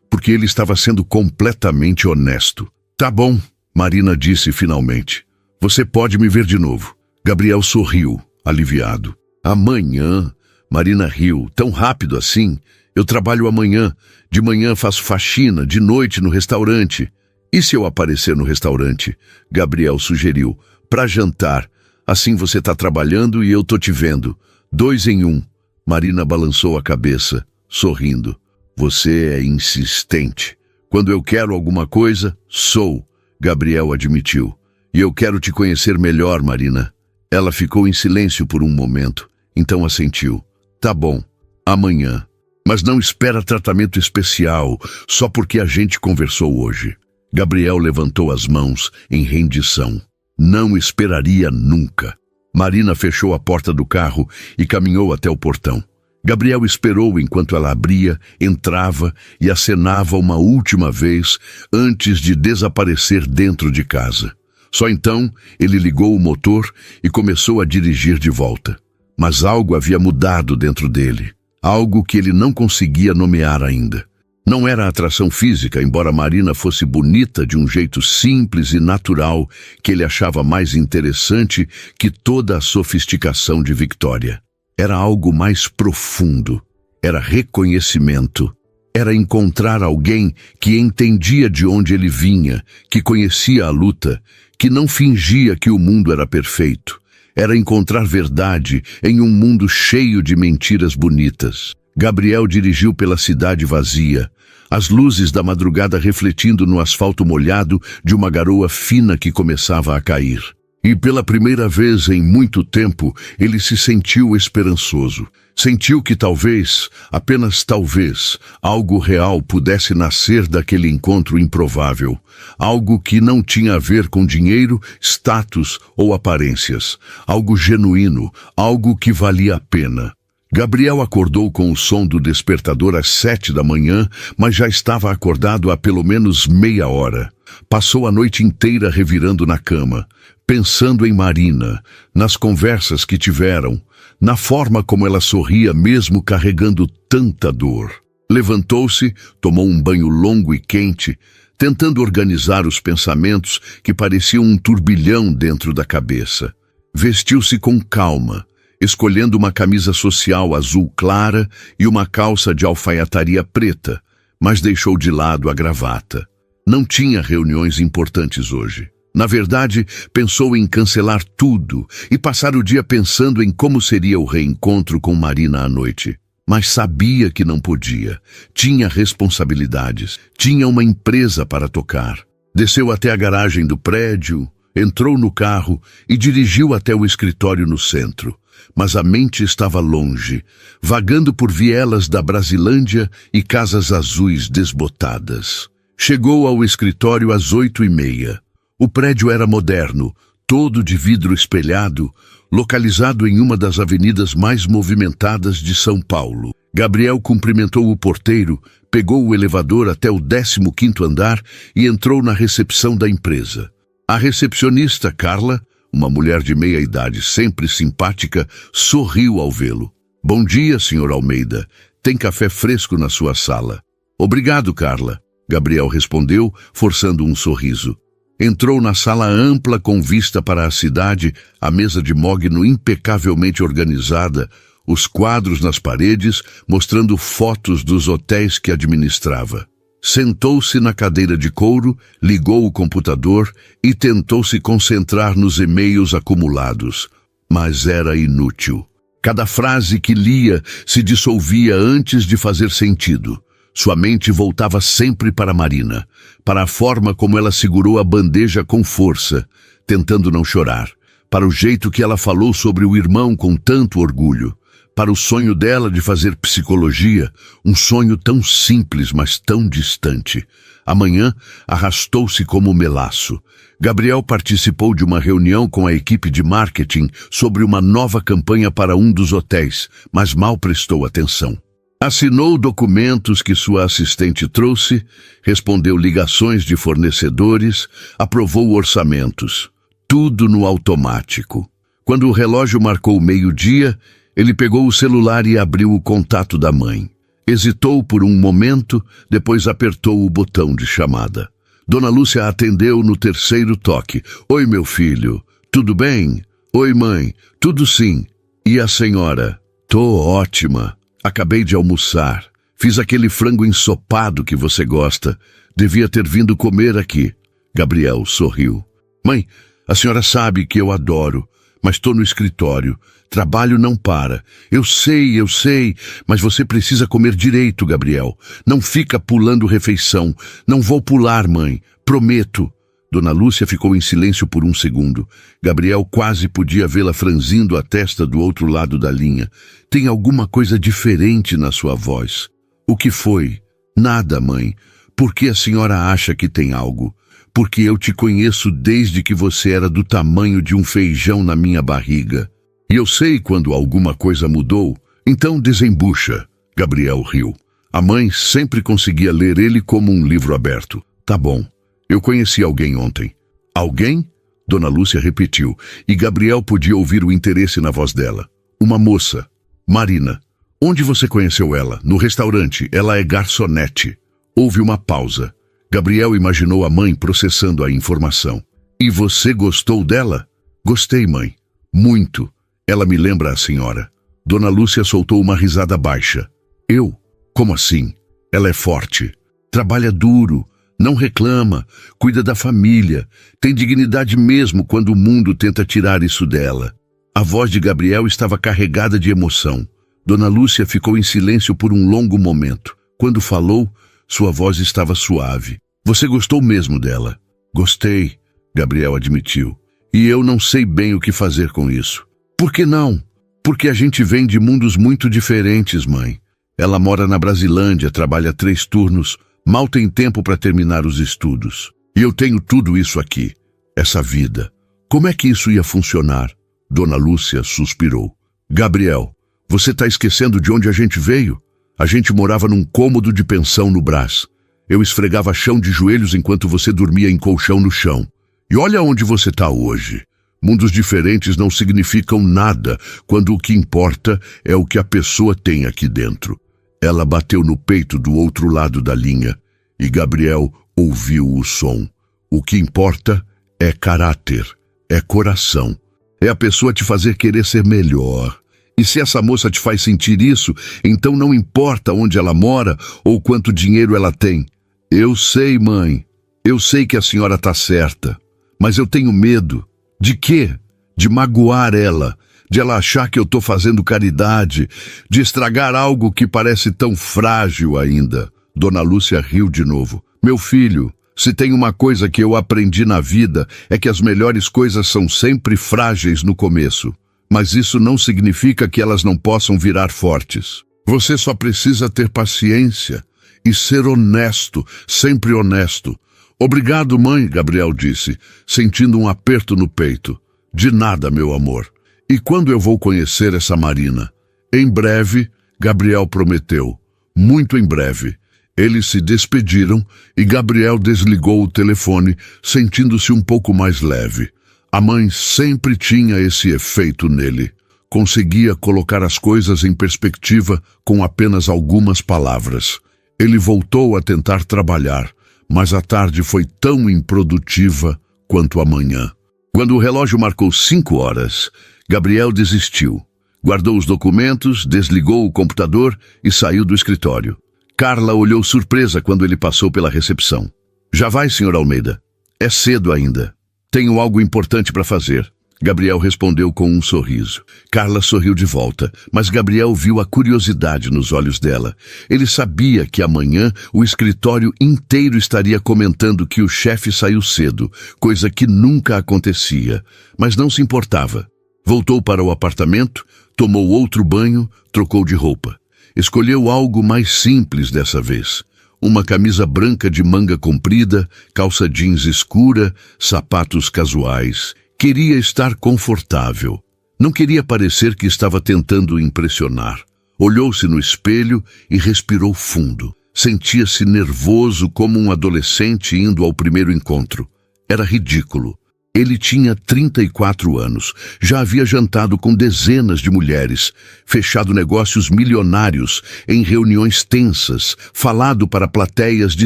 porque ele estava sendo completamente honesto. Tá bom, Marina disse finalmente. Você pode me ver de novo. Gabriel sorriu, aliviado. Amanhã? Marina riu. Tão rápido assim? Eu trabalho amanhã. De manhã faço faxina, de noite no restaurante. E se eu aparecer no restaurante? Gabriel sugeriu. Para jantar. Assim você tá trabalhando e eu tô te vendo. 2 em 1. Marina balançou a cabeça, sorrindo. Você é insistente. Quando eu quero alguma coisa, sou, Gabriel admitiu. E eu quero te conhecer melhor, Marina. Ela ficou em silêncio por um momento, então assentiu. Tá bom, amanhã. Mas não espera tratamento especial, só porque a gente conversou hoje. Gabriel levantou as mãos em rendição. Não esperaria nunca. Marina fechou a porta do carro e caminhou até o portão. Gabriel esperou enquanto ela abria, entrava e acenava uma última vez antes de desaparecer dentro de casa. Só então ele ligou o motor e começou a dirigir de volta. Mas algo havia mudado dentro dele, algo que ele não conseguia nomear ainda. Não era atração física, embora Marina fosse bonita de um jeito simples e natural que ele achava mais interessante que toda a sofisticação de Victoria. Era algo mais profundo, era reconhecimento, era encontrar alguém que entendia de onde ele vinha, que conhecia a luta, que não fingia que o mundo era perfeito. Era encontrar verdade em um mundo cheio de mentiras bonitas. Gabriel dirigiu pela cidade vazia, as luzes da madrugada refletindo no asfalto molhado de uma garoa fina que começava a cair. E pela primeira vez em muito tempo, ele se sentiu esperançoso. Sentiu que talvez, apenas talvez, algo real pudesse nascer daquele encontro improvável. Algo que não tinha a ver com dinheiro, status ou aparências. Algo genuíno, algo que valia a pena. Gabriel acordou com o som do despertador às 7 da manhã, mas já estava acordado há pelo menos meia hora. Passou a noite inteira revirando na cama, pensando em Marina, nas conversas que tiveram, na forma como ela sorria mesmo carregando tanta dor. Levantou-se, tomou um banho longo e quente, tentando organizar os pensamentos que pareciam um turbilhão dentro da cabeça. Vestiu-se com calma, escolhendo uma camisa social azul clara e uma calça de alfaiataria preta, mas deixou de lado a gravata. Não tinha reuniões importantes hoje. Na verdade, pensou em cancelar tudo e passar o dia pensando em como seria o reencontro com Marina à noite. Mas sabia que não podia. Tinha responsabilidades. Tinha uma empresa para tocar. Desceu até a garagem do prédio, entrou no carro e dirigiu até o escritório no centro. Mas a mente estava longe, vagando por vielas da Brasilândia e casas azuis desbotadas. Chegou ao escritório às 8h30. O prédio era moderno, todo de vidro espelhado, localizado em uma das avenidas mais movimentadas de São Paulo. Gabriel cumprimentou o porteiro, pegou o elevador até o 15º andar e entrou na recepção da empresa. A recepcionista, Carla, uma mulher de meia idade, sempre simpática, sorriu ao vê-lo. Bom dia, Sr. Almeida. Tem café fresco na sua sala. Obrigado, Carla. Gabriel respondeu, forçando um sorriso. Entrou na sala ampla com vista para a cidade, a mesa de mogno impecavelmente organizada, os quadros nas paredes mostrando fotos dos hotéis que administrava. Sentou-se na cadeira de couro, ligou o computador e tentou se concentrar nos e-mails acumulados. Mas era inútil. Cada frase que lia se dissolvia antes de fazer sentido. Sua mente voltava sempre para Marina, para a forma como ela segurou a bandeja com força, tentando não chorar, para o jeito que ela falou sobre o irmão com tanto orgulho, para o sonho dela de fazer psicologia, um sonho tão simples, mas tão distante. Amanhã arrastou-se como um melaço. Gabriel participou de uma reunião com a equipe de marketing sobre uma nova campanha para um dos hotéis, mas mal prestou atenção. Assinou documentos que sua assistente trouxe, respondeu ligações de fornecedores, aprovou orçamentos. Tudo no automático. Quando o relógio marcou meio-dia, ele pegou o celular e abriu o contato da mãe. Hesitou por um momento, depois apertou o botão de chamada. Dona Lúcia atendeu no terceiro toque. Oi, meu filho. Tudo bem? Oi, mãe. Tudo sim. E a senhora? Tô ótima. Acabei de almoçar. Fiz aquele frango ensopado que você gosta. Devia ter vindo comer aqui. Gabriel sorriu. Mãe, a senhora sabe que eu adoro, mas estou no escritório. Trabalho não para. Eu sei, mas você precisa comer direito, Gabriel. Não fica pulando refeição. Não vou pular, mãe. Prometo. Dona Lúcia ficou em silêncio por um segundo. Gabriel quase podia vê-la franzindo a testa do outro lado da linha. Tem alguma coisa diferente na sua voz. O que foi? Nada, mãe. Por que a senhora acha que tem algo? Porque eu te conheço desde que você era do tamanho de um feijão na minha barriga. E eu sei quando alguma coisa mudou, então desembucha. Gabriel riu. A mãe sempre conseguia ler ele como um livro aberto. Tá bom. Eu conheci alguém ontem. Alguém? Dona Lúcia repetiu, e Gabriel podia ouvir o interesse na voz dela. Uma moça. Marina. Onde você conheceu ela? No restaurante. Ela é garçonete. Houve uma pausa. Gabriel imaginou a mãe processando a informação. E você gostou dela? Gostei, mãe. Muito. Ela me lembra a senhora. Dona Lúcia soltou uma risada baixa. Eu? Como assim? Ela é forte. Trabalha duro. Não reclama. Cuida da família. Tem dignidade mesmo quando o mundo tenta tirar isso dela. A voz de Gabriel estava carregada de emoção. Dona Lúcia ficou em silêncio por um longo momento. Quando falou, sua voz estava suave. Você gostou mesmo dela? Gostei, Gabriel admitiu. E eu não sei bem o que fazer com isso. Por que não? Porque a gente vem de mundos muito diferentes, mãe. Ela mora na Brasilândia, trabalha 3 turnos, mal tem tempo para terminar os estudos. E eu tenho tudo isso aqui, essa vida. Como é que isso ia funcionar? Dona Lúcia suspirou. Gabriel, você está esquecendo de onde a gente veio? A gente morava num cômodo de pensão no Brás. Eu esfregava chão de joelhos enquanto você dormia em colchão no chão. E olha onde você está hoje. Mundos diferentes não significam nada quando o que importa é o que a pessoa tem aqui dentro. Ela bateu no peito do outro lado da linha e Gabriel ouviu o som. O que importa é caráter, é coração. É a pessoa te fazer querer ser melhor. E se essa moça te faz sentir isso, então não importa onde ela mora ou quanto dinheiro ela tem. Eu sei, mãe. Eu sei que a senhora está certa. Mas eu tenho medo. De quê? De magoar ela, de ela achar que eu estou fazendo caridade, de estragar algo que parece tão frágil ainda. Dona Lúcia riu de novo. Meu filho, se tem uma coisa que eu aprendi na vida é que as melhores coisas são sempre frágeis no começo. Mas isso não significa que elas não possam virar fortes. Você só precisa ter paciência e ser honesto, sempre honesto. Obrigado, mãe, Gabriel disse, sentindo um aperto no peito. De nada, meu amor. E quando eu vou conhecer essa Marina? Em breve, Gabriel prometeu. Muito em breve. Eles se despediram e Gabriel desligou o telefone, sentindo-se um pouco mais leve. A mãe sempre tinha esse efeito nele. Conseguia colocar as coisas em perspectiva com apenas algumas palavras. Ele voltou a tentar trabalhar, mas a tarde foi tão improdutiva quanto a manhã. Quando o relógio marcou 5 horas, Gabriel desistiu. Guardou os documentos, desligou o computador e saiu do escritório. Carla olhou surpresa quando ele passou pela recepção. Já vai, Sr. Almeida? É cedo ainda. Tenho algo importante para fazer. Gabriel respondeu com um sorriso. Carla sorriu de volta, mas Gabriel viu a curiosidade nos olhos dela. Ele sabia que amanhã o escritório inteiro estaria comentando que o chefe saiu cedo, coisa que nunca acontecia, mas não se importava. Voltou para o apartamento, tomou outro banho, trocou de roupa. Escolheu algo mais simples dessa vez. Uma camisa branca de manga comprida, calça jeans escura, sapatos casuais. Queria estar confortável. Não queria parecer que estava tentando impressionar. Olhou-se no espelho e respirou fundo. Sentia-se nervoso como um adolescente indo ao primeiro encontro. Era ridículo. Ele tinha 34 anos, já havia jantado com dezenas de mulheres, fechado negócios milionários em reuniões tensas, falado para plateias de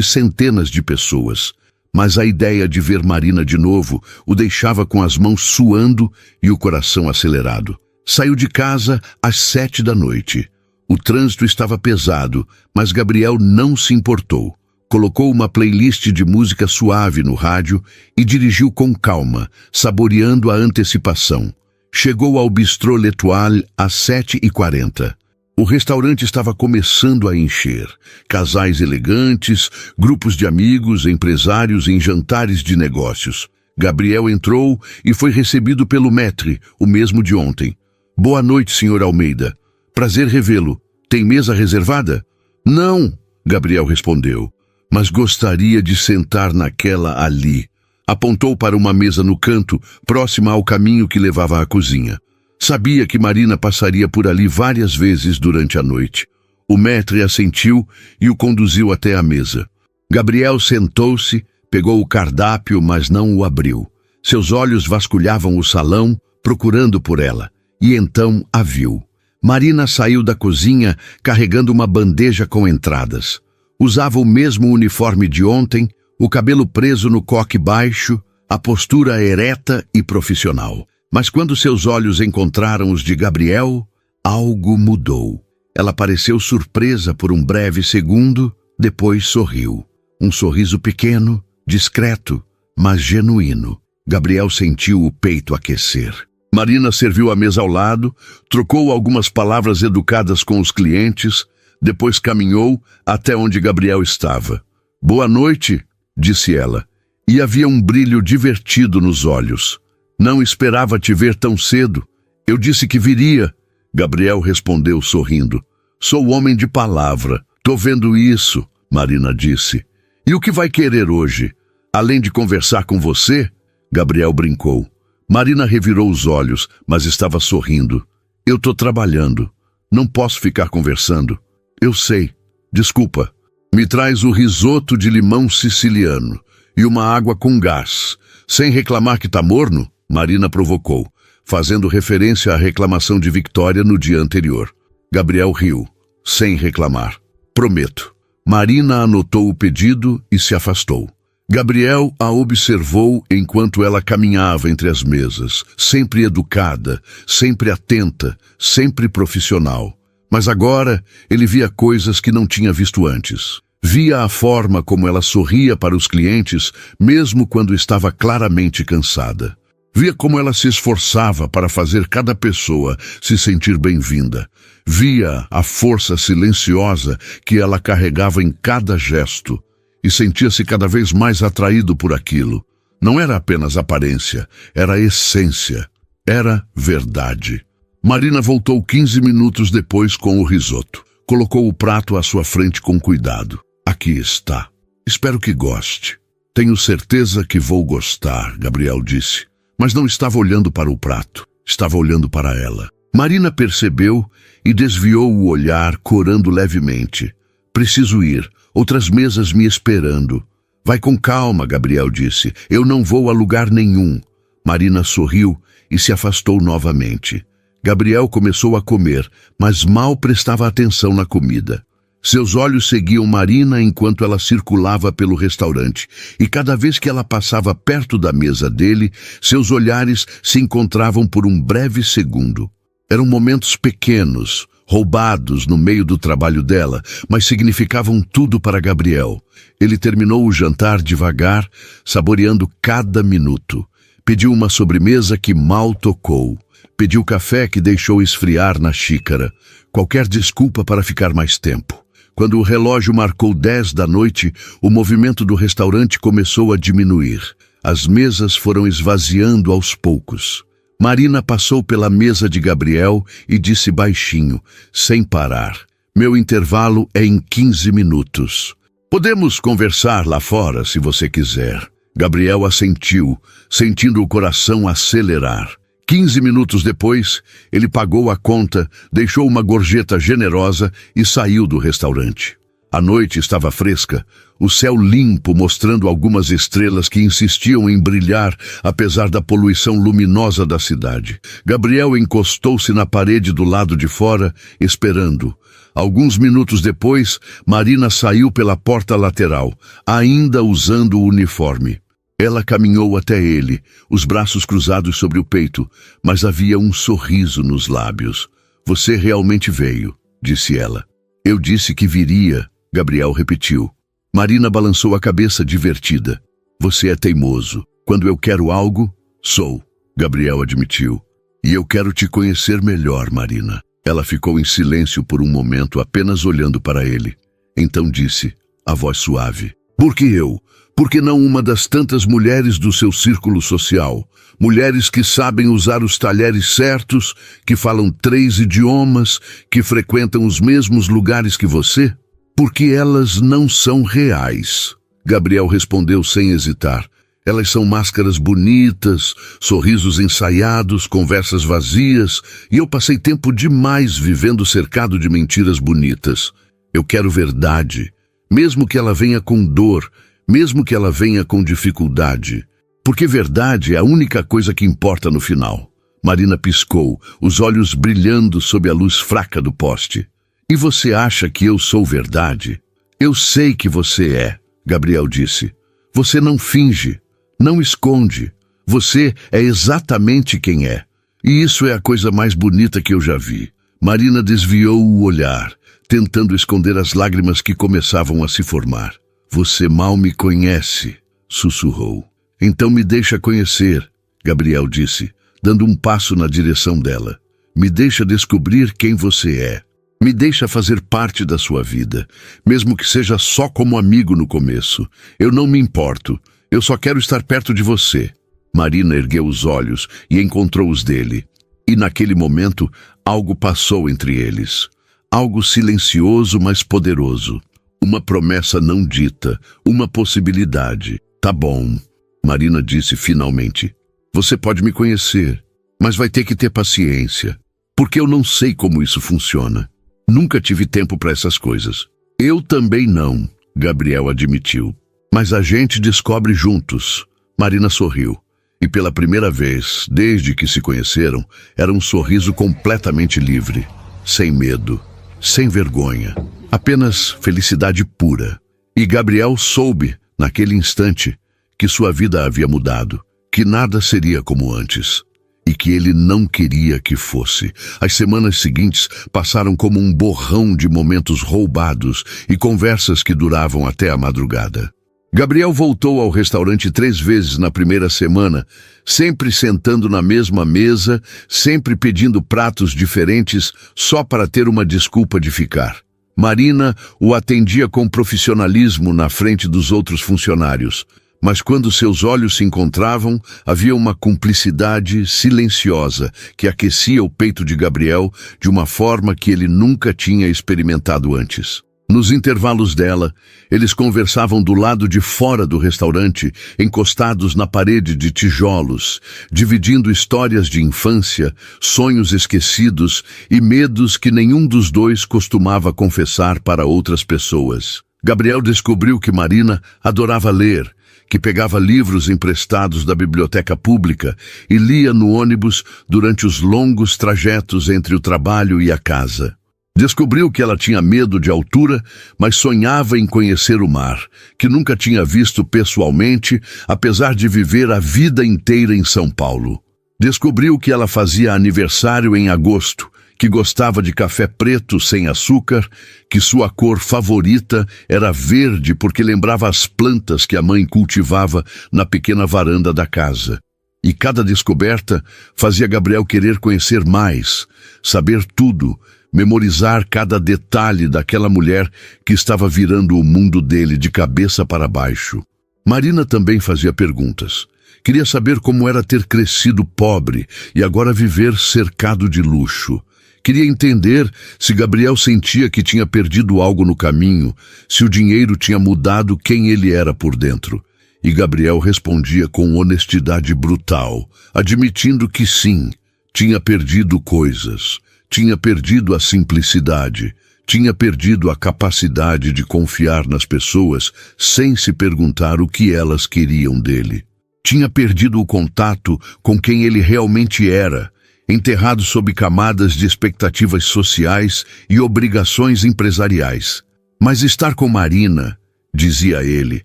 centenas de pessoas. Mas a ideia de ver Marina de novo o deixava com as mãos suando e o coração acelerado. Saiu de casa às 7 da noite. O trânsito estava pesado, mas Gabriel não se importou. Colocou uma playlist de música suave no rádio e dirigiu com calma, saboreando a antecipação. Chegou ao Bistrô L'Étoile às 7h40. O restaurante estava começando a encher. Casais elegantes, grupos de amigos, empresários em jantares de negócios. Gabriel entrou e foi recebido pelo maître, o mesmo de ontem. Boa noite, Sr. Almeida. Prazer revê-lo. Tem mesa reservada? Não, Gabriel respondeu, mas gostaria de sentar naquela ali. Apontou para uma mesa no canto, próxima ao caminho que levava à cozinha. Sabia que Marina passaria por ali várias vezes durante a noite. O maître assentiu e o conduziu até a mesa. Gabriel sentou-se, pegou o cardápio, mas não o abriu. Seus olhos vasculhavam o salão, procurando por ela, e então a viu. Marina saiu da cozinha carregando uma bandeja com entradas. Usava o mesmo uniforme de ontem, o cabelo preso no coque baixo, a postura ereta e profissional. Mas quando seus olhos encontraram os de Gabriel, algo mudou. Ela pareceu surpresa por um breve segundo, depois sorriu. Um sorriso pequeno, discreto, mas genuíno. Gabriel sentiu o peito aquecer. Marina serviu a mesa ao lado, trocou algumas palavras educadas com os clientes, depois caminhou até onde Gabriel estava. Boa noite, disse ela, e havia um brilho divertido nos olhos. Não esperava te ver tão cedo. Eu disse que viria. Gabriel respondeu sorrindo. Sou homem de palavra. Tô vendo isso, Marina disse. E o que vai querer hoje? Além de conversar com você? Gabriel brincou. Marina revirou os olhos, mas estava sorrindo. Eu tô trabalhando. Não posso ficar conversando. Eu sei. Desculpa. Me traz o risoto de limão siciliano e uma água com gás. Sem reclamar que tá morno? Marina provocou, fazendo referência à reclamação de Victoria no dia anterior. Gabriel riu, sem reclamar. Prometo. Marina anotou o pedido e se afastou. Gabriel a observou enquanto ela caminhava entre as mesas, sempre educada, sempre atenta, sempre profissional. Mas agora ele via coisas que não tinha visto antes. Via a forma como ela sorria para os clientes, mesmo quando estava claramente cansada. Via como ela se esforçava para fazer cada pessoa se sentir bem-vinda. Via a força silenciosa que ela carregava em cada gesto e sentia-se cada vez mais atraído por aquilo. Não era apenas aparência, era essência, era verdade. Marina voltou 15 minutos depois com o risoto. Colocou o prato à sua frente com cuidado. Aqui está. Espero que goste. Tenho certeza que vou gostar, Gabriel disse. Mas não estava olhando para o prato, estava olhando para ela. Marina percebeu e desviou o olhar, corando levemente. Preciso ir, outras mesas me esperando. Vai com calma, Gabriel disse. Eu não vou a lugar nenhum. Marina sorriu e se afastou novamente. Gabriel começou a comer, mas mal prestava atenção na comida. Seus olhos seguiam Marina enquanto ela circulava pelo restaurante, e cada vez que ela passava perto da mesa dele, seus olhares se encontravam por um breve segundo. Eram momentos pequenos, roubados no meio do trabalho dela, mas significavam tudo para Gabriel. Ele terminou o jantar devagar, saboreando cada minuto. Pediu uma sobremesa que mal tocou. Pediu café que deixou esfriar na xícara. Qualquer desculpa para ficar mais tempo. Quando o relógio marcou 10 da noite, o movimento do restaurante começou a diminuir. As mesas foram esvaziando aos poucos. Marina passou pela mesa de Gabriel e disse baixinho, sem parar: "Meu intervalo é em 15 minutos. Podemos conversar lá fora se você quiser." Gabriel assentiu, sentindo o coração acelerar. 15 minutos depois, ele pagou a conta, deixou uma gorjeta generosa e saiu do restaurante. A noite estava fresca, o céu limpo mostrando algumas estrelas que insistiam em brilhar apesar da poluição luminosa da cidade. Gabriel encostou-se na parede do lado de fora, esperando. Alguns minutos depois, Marina saiu pela porta lateral, ainda usando o uniforme. Ela caminhou até ele, os braços cruzados sobre o peito, mas havia um sorriso nos lábios. "Você realmente veio", disse ela. "Eu disse que viria", Gabriel repetiu. Marina balançou a cabeça divertida. "Você é teimoso. Quando eu quero algo, sou", Gabriel admitiu. "E eu quero te conhecer melhor, Marina." Ela ficou em silêncio por um momento, apenas olhando para ele. Então disse, a voz suave: "Por que eu? Por que não uma das tantas mulheres do seu círculo social? Mulheres que sabem usar os talheres certos, que falam 3 idiomas, que frequentam os mesmos lugares que você? Porque elas não são reais." Gabriel respondeu sem hesitar. "Elas são máscaras bonitas, sorrisos ensaiados, conversas vazias, e eu passei tempo demais vivendo cercado de mentiras bonitas. Eu quero verdade, mesmo que ela venha com dor, mesmo que ela venha com dificuldade. Porque verdade é a única coisa que importa no final." Marina piscou, os olhos brilhando sob a luz fraca do poste. "E você acha que eu sou verdade?" "Eu sei que você é", Gabriel disse. "Você não finge, não esconde. Você é exatamente quem é. E isso é a coisa mais bonita que eu já vi." Marina desviou o olhar, tentando esconder as lágrimas que começavam a se formar. "Você mal me conhece", sussurrou. "Então me deixa conhecer", Gabriel disse, dando um passo na direção dela. "Me deixa descobrir quem você é. Me deixa fazer parte da sua vida, mesmo que seja só como amigo no começo. Eu não me importo. Eu só quero estar perto de você." Marina ergueu os olhos e encontrou os dele. E naquele momento, algo passou entre eles. Algo silencioso, mas poderoso. Uma promessa não dita, uma possibilidade. "Tá bom", Marina disse finalmente. "Você pode me conhecer, mas vai ter que ter paciência, porque eu não sei como isso funciona. Nunca tive tempo para essas coisas." "Eu também não", Gabriel admitiu. "Mas a gente descobre juntos." Marina sorriu. E pela primeira vez, desde que se conheceram, era um sorriso completamente livre, sem medo, sem vergonha. Apenas felicidade pura. E Gabriel soube, naquele instante, que sua vida havia mudado, que nada seria como antes, e que ele não queria que fosse. As semanas seguintes passaram como um borrão de momentos roubados e conversas que duravam até a madrugada. Gabriel voltou ao restaurante 3 vezes na primeira semana, sempre sentando na mesma mesa, sempre pedindo pratos diferentes só para ter uma desculpa de ficar. Marina o atendia com profissionalismo na frente dos outros funcionários, mas quando seus olhos se encontravam, havia uma cumplicidade silenciosa que aquecia o peito de Gabriel de uma forma que ele nunca tinha experimentado antes. Nos intervalos dela, eles conversavam do lado de fora do restaurante, encostados na parede de tijolos, dividindo histórias de infância, sonhos esquecidos e medos que nenhum dos dois costumava confessar para outras pessoas. Gabriel descobriu que Marina adorava ler, que pegava livros emprestados da biblioteca pública e lia no ônibus durante os longos trajetos entre o trabalho e a casa. Descobriu que ela tinha medo de altura, mas sonhava em conhecer o mar, que nunca tinha visto pessoalmente, apesar de viver a vida inteira em São Paulo. Descobriu que ela fazia aniversário em agosto, que gostava de café preto sem açúcar, que sua cor favorita era verde porque lembrava as plantas que a mãe cultivava na pequena varanda da casa. E cada descoberta fazia Gabriel querer conhecer mais, saber tudo, memorizar cada detalhe daquela mulher que estava virando o mundo dele de cabeça para baixo. Marina também fazia perguntas. Queria saber como era ter crescido pobre e agora viver cercado de luxo. Queria entender se Gabriel sentia que tinha perdido algo no caminho, se o dinheiro tinha mudado quem ele era por dentro. E Gabriel respondia com honestidade brutal, admitindo que sim, tinha perdido coisas, tinha perdido a simplicidade, tinha perdido a capacidade de confiar nas pessoas sem se perguntar o que elas queriam dele. Tinha perdido o contato com quem ele realmente era, enterrado sob camadas de expectativas sociais e obrigações empresariais. Mas estar com Marina, dizia ele,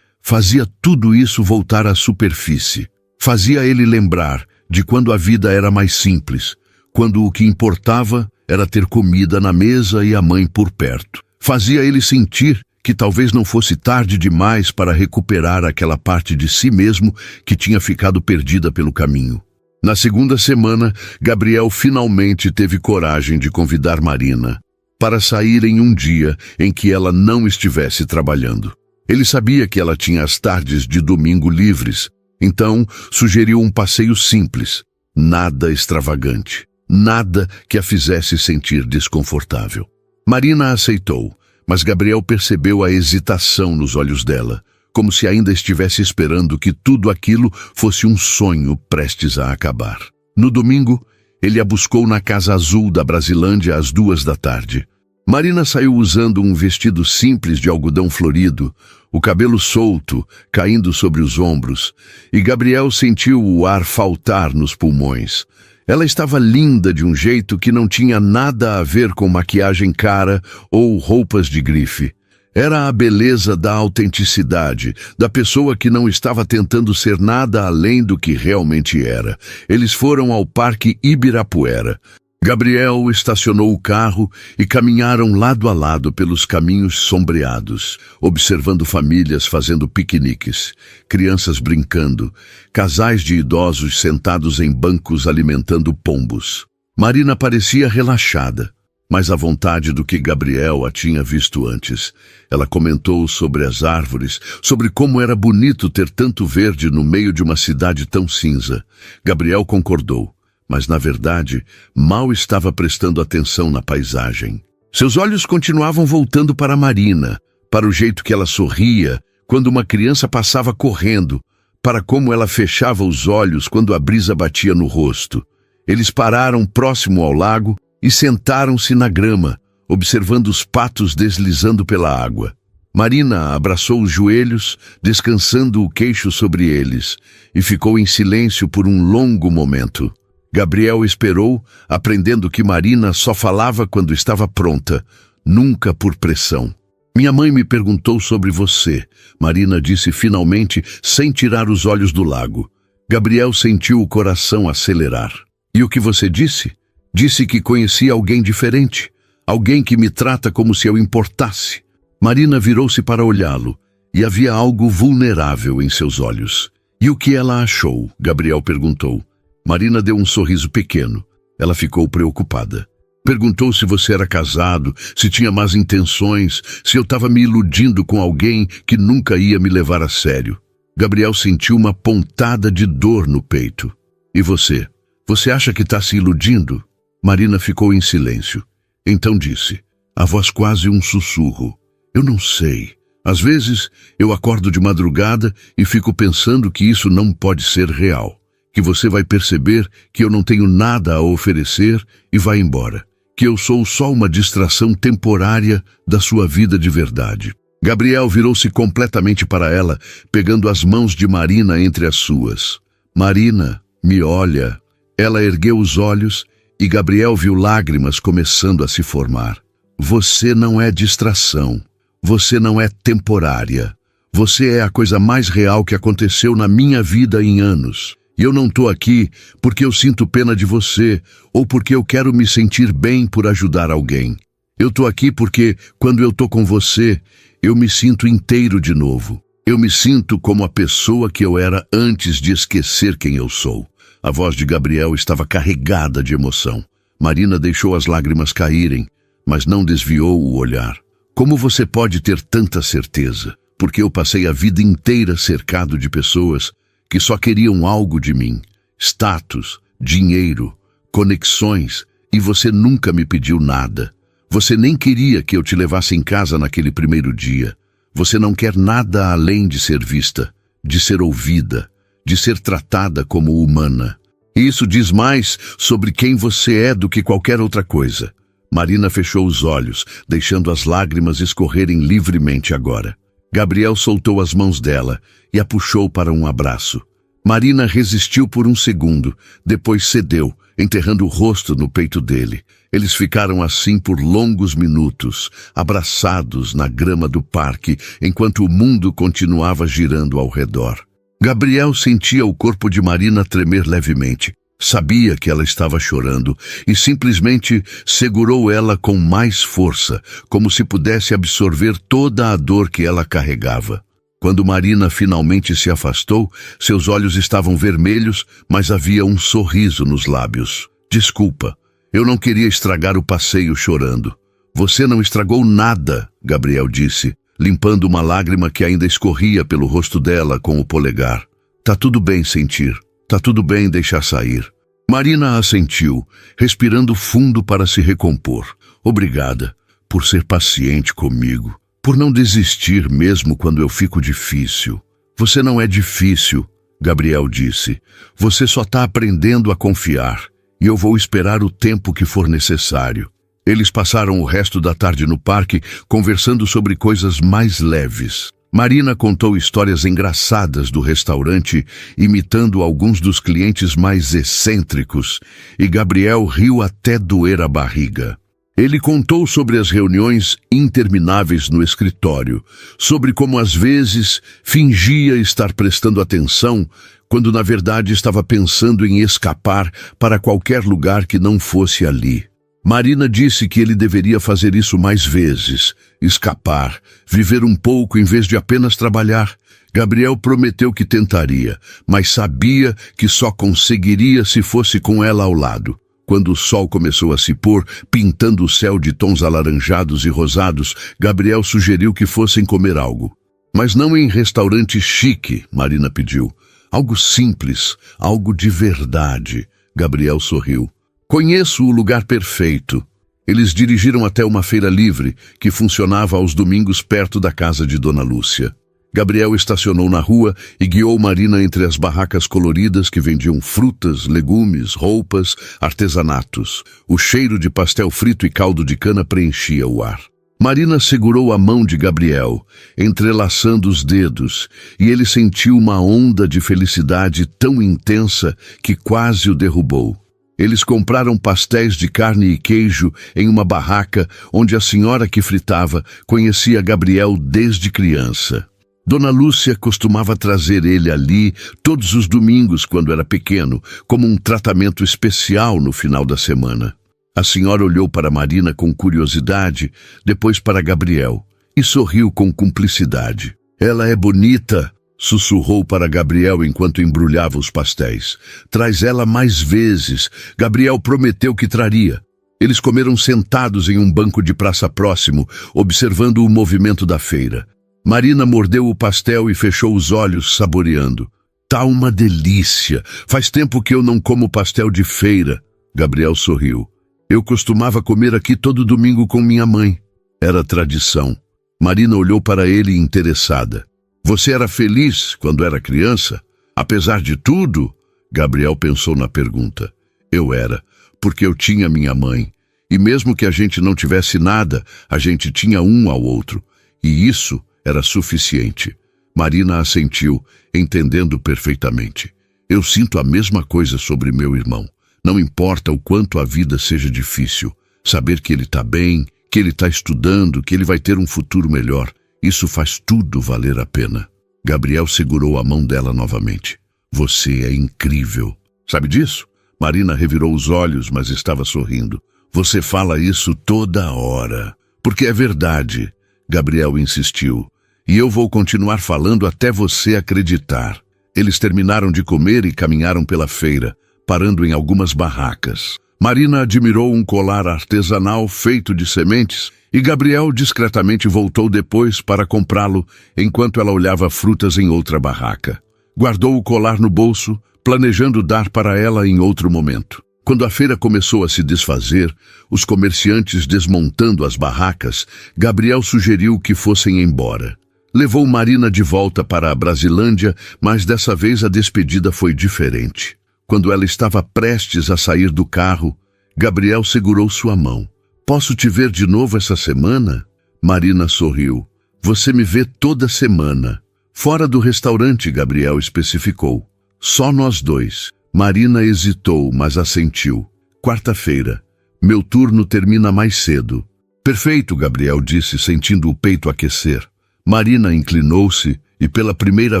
fazia tudo isso voltar à superfície. Fazia ele lembrar de quando a vida era mais simples, quando o que importava era ter comida na mesa e a mãe por perto. Fazia ele sentir que talvez não fosse tarde demais para recuperar aquela parte de si mesmo que tinha ficado perdida pelo caminho. Na segunda semana, Gabriel finalmente teve coragem de convidar Marina para sair em um dia em que ela não estivesse trabalhando. Ele sabia que ela tinha as tardes de domingo livres, então sugeriu um passeio simples, nada extravagante, nada que a fizesse sentir desconfortável. Marina aceitou, mas Gabriel percebeu a hesitação nos olhos dela, como se ainda estivesse esperando que tudo aquilo fosse um sonho prestes a acabar. No domingo, ele a buscou na Casa Azul da Brasilândia às 14h. Marina saiu usando um vestido simples de algodão florido, o cabelo solto, caindo sobre os ombros, e Gabriel sentiu o ar faltar nos pulmões. Ela estava linda de um jeito que não tinha nada a ver com maquiagem cara ou roupas de grife. Era a beleza da autenticidade, da pessoa que não estava tentando ser nada além do que realmente era. Eles foram ao Parque Ibirapuera. Gabriel estacionou o carro e caminharam lado a lado pelos caminhos sombreados, observando famílias fazendo piqueniques, crianças brincando, casais de idosos sentados em bancos alimentando pombos. Marina parecia relaxada, mais à vontade do que Gabriel a tinha visto antes. Ela comentou sobre as árvores, sobre como era bonito ter tanto verde no meio de uma cidade tão cinza. Gabriel concordou, mas na verdade, mal estava prestando atenção na paisagem. Seus olhos continuavam voltando para Marina, para o jeito que ela sorria quando uma criança passava correndo, para como ela fechava os olhos quando a brisa batia no rosto. Eles pararam próximo ao lago e sentaram-se na grama, observando os patos deslizando pela água. Marina abraçou os joelhos, descansando o queixo sobre eles, e ficou em silêncio por um longo momento. Gabriel esperou, aprendendo que Marina só falava quando estava pronta, nunca por pressão. Minha mãe me perguntou sobre você, Marina disse finalmente, sem tirar os olhos do lago. Gabriel sentiu o coração acelerar. E o que você disse? Disse que conhecia alguém diferente, alguém que me trata como se eu importasse. Marina virou-se para olhá-lo, e havia algo vulnerável em seus olhos. E o que ela achou? Gabriel perguntou. Marina deu um sorriso pequeno. Ela ficou preocupada. Perguntou se você era casado, se tinha más intenções, se eu estava me iludindo com alguém que nunca ia me levar a sério. Gabriel sentiu uma pontada de dor no peito. E você? Você acha que está se iludindo? Marina ficou em silêncio. Então disse, a voz quase um sussurro. Eu não sei. Às vezes, eu acordo de madrugada e fico pensando que isso não pode ser real. Que você vai perceber que eu não tenho nada a oferecer e vai embora. Que eu sou só uma distração temporária da sua vida de verdade. Gabriel virou-se completamente para ela, pegando as mãos de Marina entre as suas. Marina, me olha. Ela ergueu os olhos e Gabriel viu lágrimas começando a se formar. Você não é distração. Você não é temporária. Você é a coisa mais real que aconteceu na minha vida em anos. E eu não estou aqui porque eu sinto pena de você ou porque eu quero me sentir bem por ajudar alguém. Eu estou aqui porque, quando eu estou com você, eu me sinto inteiro de novo. Eu me sinto como a pessoa que eu era antes de esquecer quem eu sou. A voz de Gabriel estava carregada de emoção. Marina deixou as lágrimas caírem, mas não desviou o olhar. Como você pode ter tanta certeza? Porque eu passei a vida inteira cercado de pessoas que só queriam algo de mim. Status, dinheiro, conexões, e você nunca me pediu nada. Você nem queria que eu te levasse em casa naquele primeiro dia. Você não quer nada além de ser vista, de ser ouvida, de ser tratada como humana. E isso diz mais sobre quem você é do que qualquer outra coisa. Marina fechou os olhos, deixando as lágrimas escorrerem livremente agora. Gabriel soltou as mãos dela e a puxou para um abraço. Marina resistiu por um segundo, depois cedeu, enterrando o rosto no peito dele. Eles ficaram assim por longos minutos, abraçados na grama do parque, enquanto o mundo continuava girando ao redor. Gabriel sentia o corpo de Marina tremer levemente. Sabia que ela estava chorando e simplesmente segurou ela com mais força, como se pudesse absorver toda a dor que ela carregava. Quando Marina finalmente se afastou, seus olhos estavam vermelhos, mas havia um sorriso nos lábios. Desculpa, eu não queria estragar o passeio chorando. Você não estragou nada, Gabriel disse, limpando uma lágrima que ainda escorria pelo rosto dela com o polegar. Tá tudo bem sentir. Tá tudo bem deixar sair. Marina assentiu, respirando fundo para se recompor. Obrigada por ser paciente comigo, por não desistir mesmo quando eu fico difícil. Você não é difícil, Gabriel disse. Você só está aprendendo a confiar, e eu vou esperar o tempo que for necessário. Eles passaram o resto da tarde no parque, conversando sobre coisas mais leves. Marina contou histórias engraçadas do restaurante, imitando alguns dos clientes mais excêntricos, e Gabriel riu até doer a barriga. Ele contou sobre as reuniões intermináveis no escritório, sobre como às vezes fingia estar prestando atenção, quando na verdade estava pensando em escapar para qualquer lugar que não fosse ali. Marina disse que ele deveria fazer isso mais vezes, escapar, viver um pouco em vez de apenas trabalhar. Gabriel prometeu que tentaria, mas sabia que só conseguiria se fosse com ela ao lado. Quando o sol começou a se pôr, pintando o céu de tons alaranjados e rosados, Gabriel sugeriu que fossem comer algo. Mas não em restaurante chique, Marina pediu. Algo simples, algo de verdade. Gabriel sorriu. Conheço o lugar perfeito. Eles dirigiram até uma feira livre, que funcionava aos domingos perto da casa de Dona Lúcia. Gabriel estacionou na rua e guiou Marina entre as barracas coloridas que vendiam frutas, legumes, roupas, artesanatos. O cheiro de pastel frito e caldo de cana preenchia o ar. Marina segurou a mão de Gabriel, entrelaçando os dedos, e ele sentiu uma onda de felicidade tão intensa que quase o derrubou. Eles compraram pastéis de carne e queijo em uma barraca onde a senhora que fritava conhecia Gabriel desde criança. Dona Lúcia costumava trazer ele ali todos os domingos quando era pequeno, como um tratamento especial no final da semana. A senhora olhou para Marina com curiosidade, depois para Gabriel, e sorriu com cumplicidade. Ela é bonita, sussurrou para Gabriel enquanto embrulhava os pastéis. Traz ela mais vezes. Gabriel prometeu que traria. Eles comeram sentados em um banco de praça próximo, observando o movimento da feira. Marina mordeu o pastel e fechou os olhos, saboreando. Tá uma delícia. Faz tempo que eu não como pastel de feira. Gabriel sorriu. Eu costumava comer aqui todo domingo com minha mãe. Era tradição. Marina olhou para ele interessada. Você era feliz quando era criança? Apesar de tudo? Gabriel pensou na pergunta. Eu era, porque eu tinha minha mãe. E mesmo que a gente não tivesse nada, a gente tinha um ao outro. E isso era suficiente. Marina assentiu, entendendo perfeitamente. Eu sinto a mesma coisa sobre meu irmão. Não importa o quanto a vida seja difícil. Saber que ele está bem, que ele está estudando, que ele vai ter um futuro melhor. Isso faz tudo valer a pena. Gabriel segurou a mão dela novamente. Você é incrível. Sabe disso? Marina revirou os olhos, mas estava sorrindo. Você fala isso toda hora. Porque é verdade, Gabriel insistiu. E eu vou continuar falando até você acreditar. Eles terminaram de comer e caminharam pela feira. parando em algumas barracas. Marina admirou um colar artesanal feito de sementes e Gabriel discretamente voltou depois para comprá-lo enquanto ela olhava frutas em outra barraca. Guardou o colar no bolso, planejando dar para ela em outro momento. Quando a feira começou a se desfazer, os comerciantes desmontando as barracas, Gabriel sugeriu que fossem embora. Levou Marina de volta para a Brasilândia, mas dessa vez a despedida foi diferente. Quando ela estava prestes a sair do carro, Gabriel segurou sua mão. "Posso te ver de novo essa semana?" Marina sorriu. "Você me vê toda semana." "Fora do restaurante", Gabriel especificou. "Só nós dois." Marina hesitou, mas assentiu. "Quarta-feira. Meu turno termina mais cedo." "Perfeito", Gabriel disse, sentindo o peito aquecer. Marina inclinou-se e, pela primeira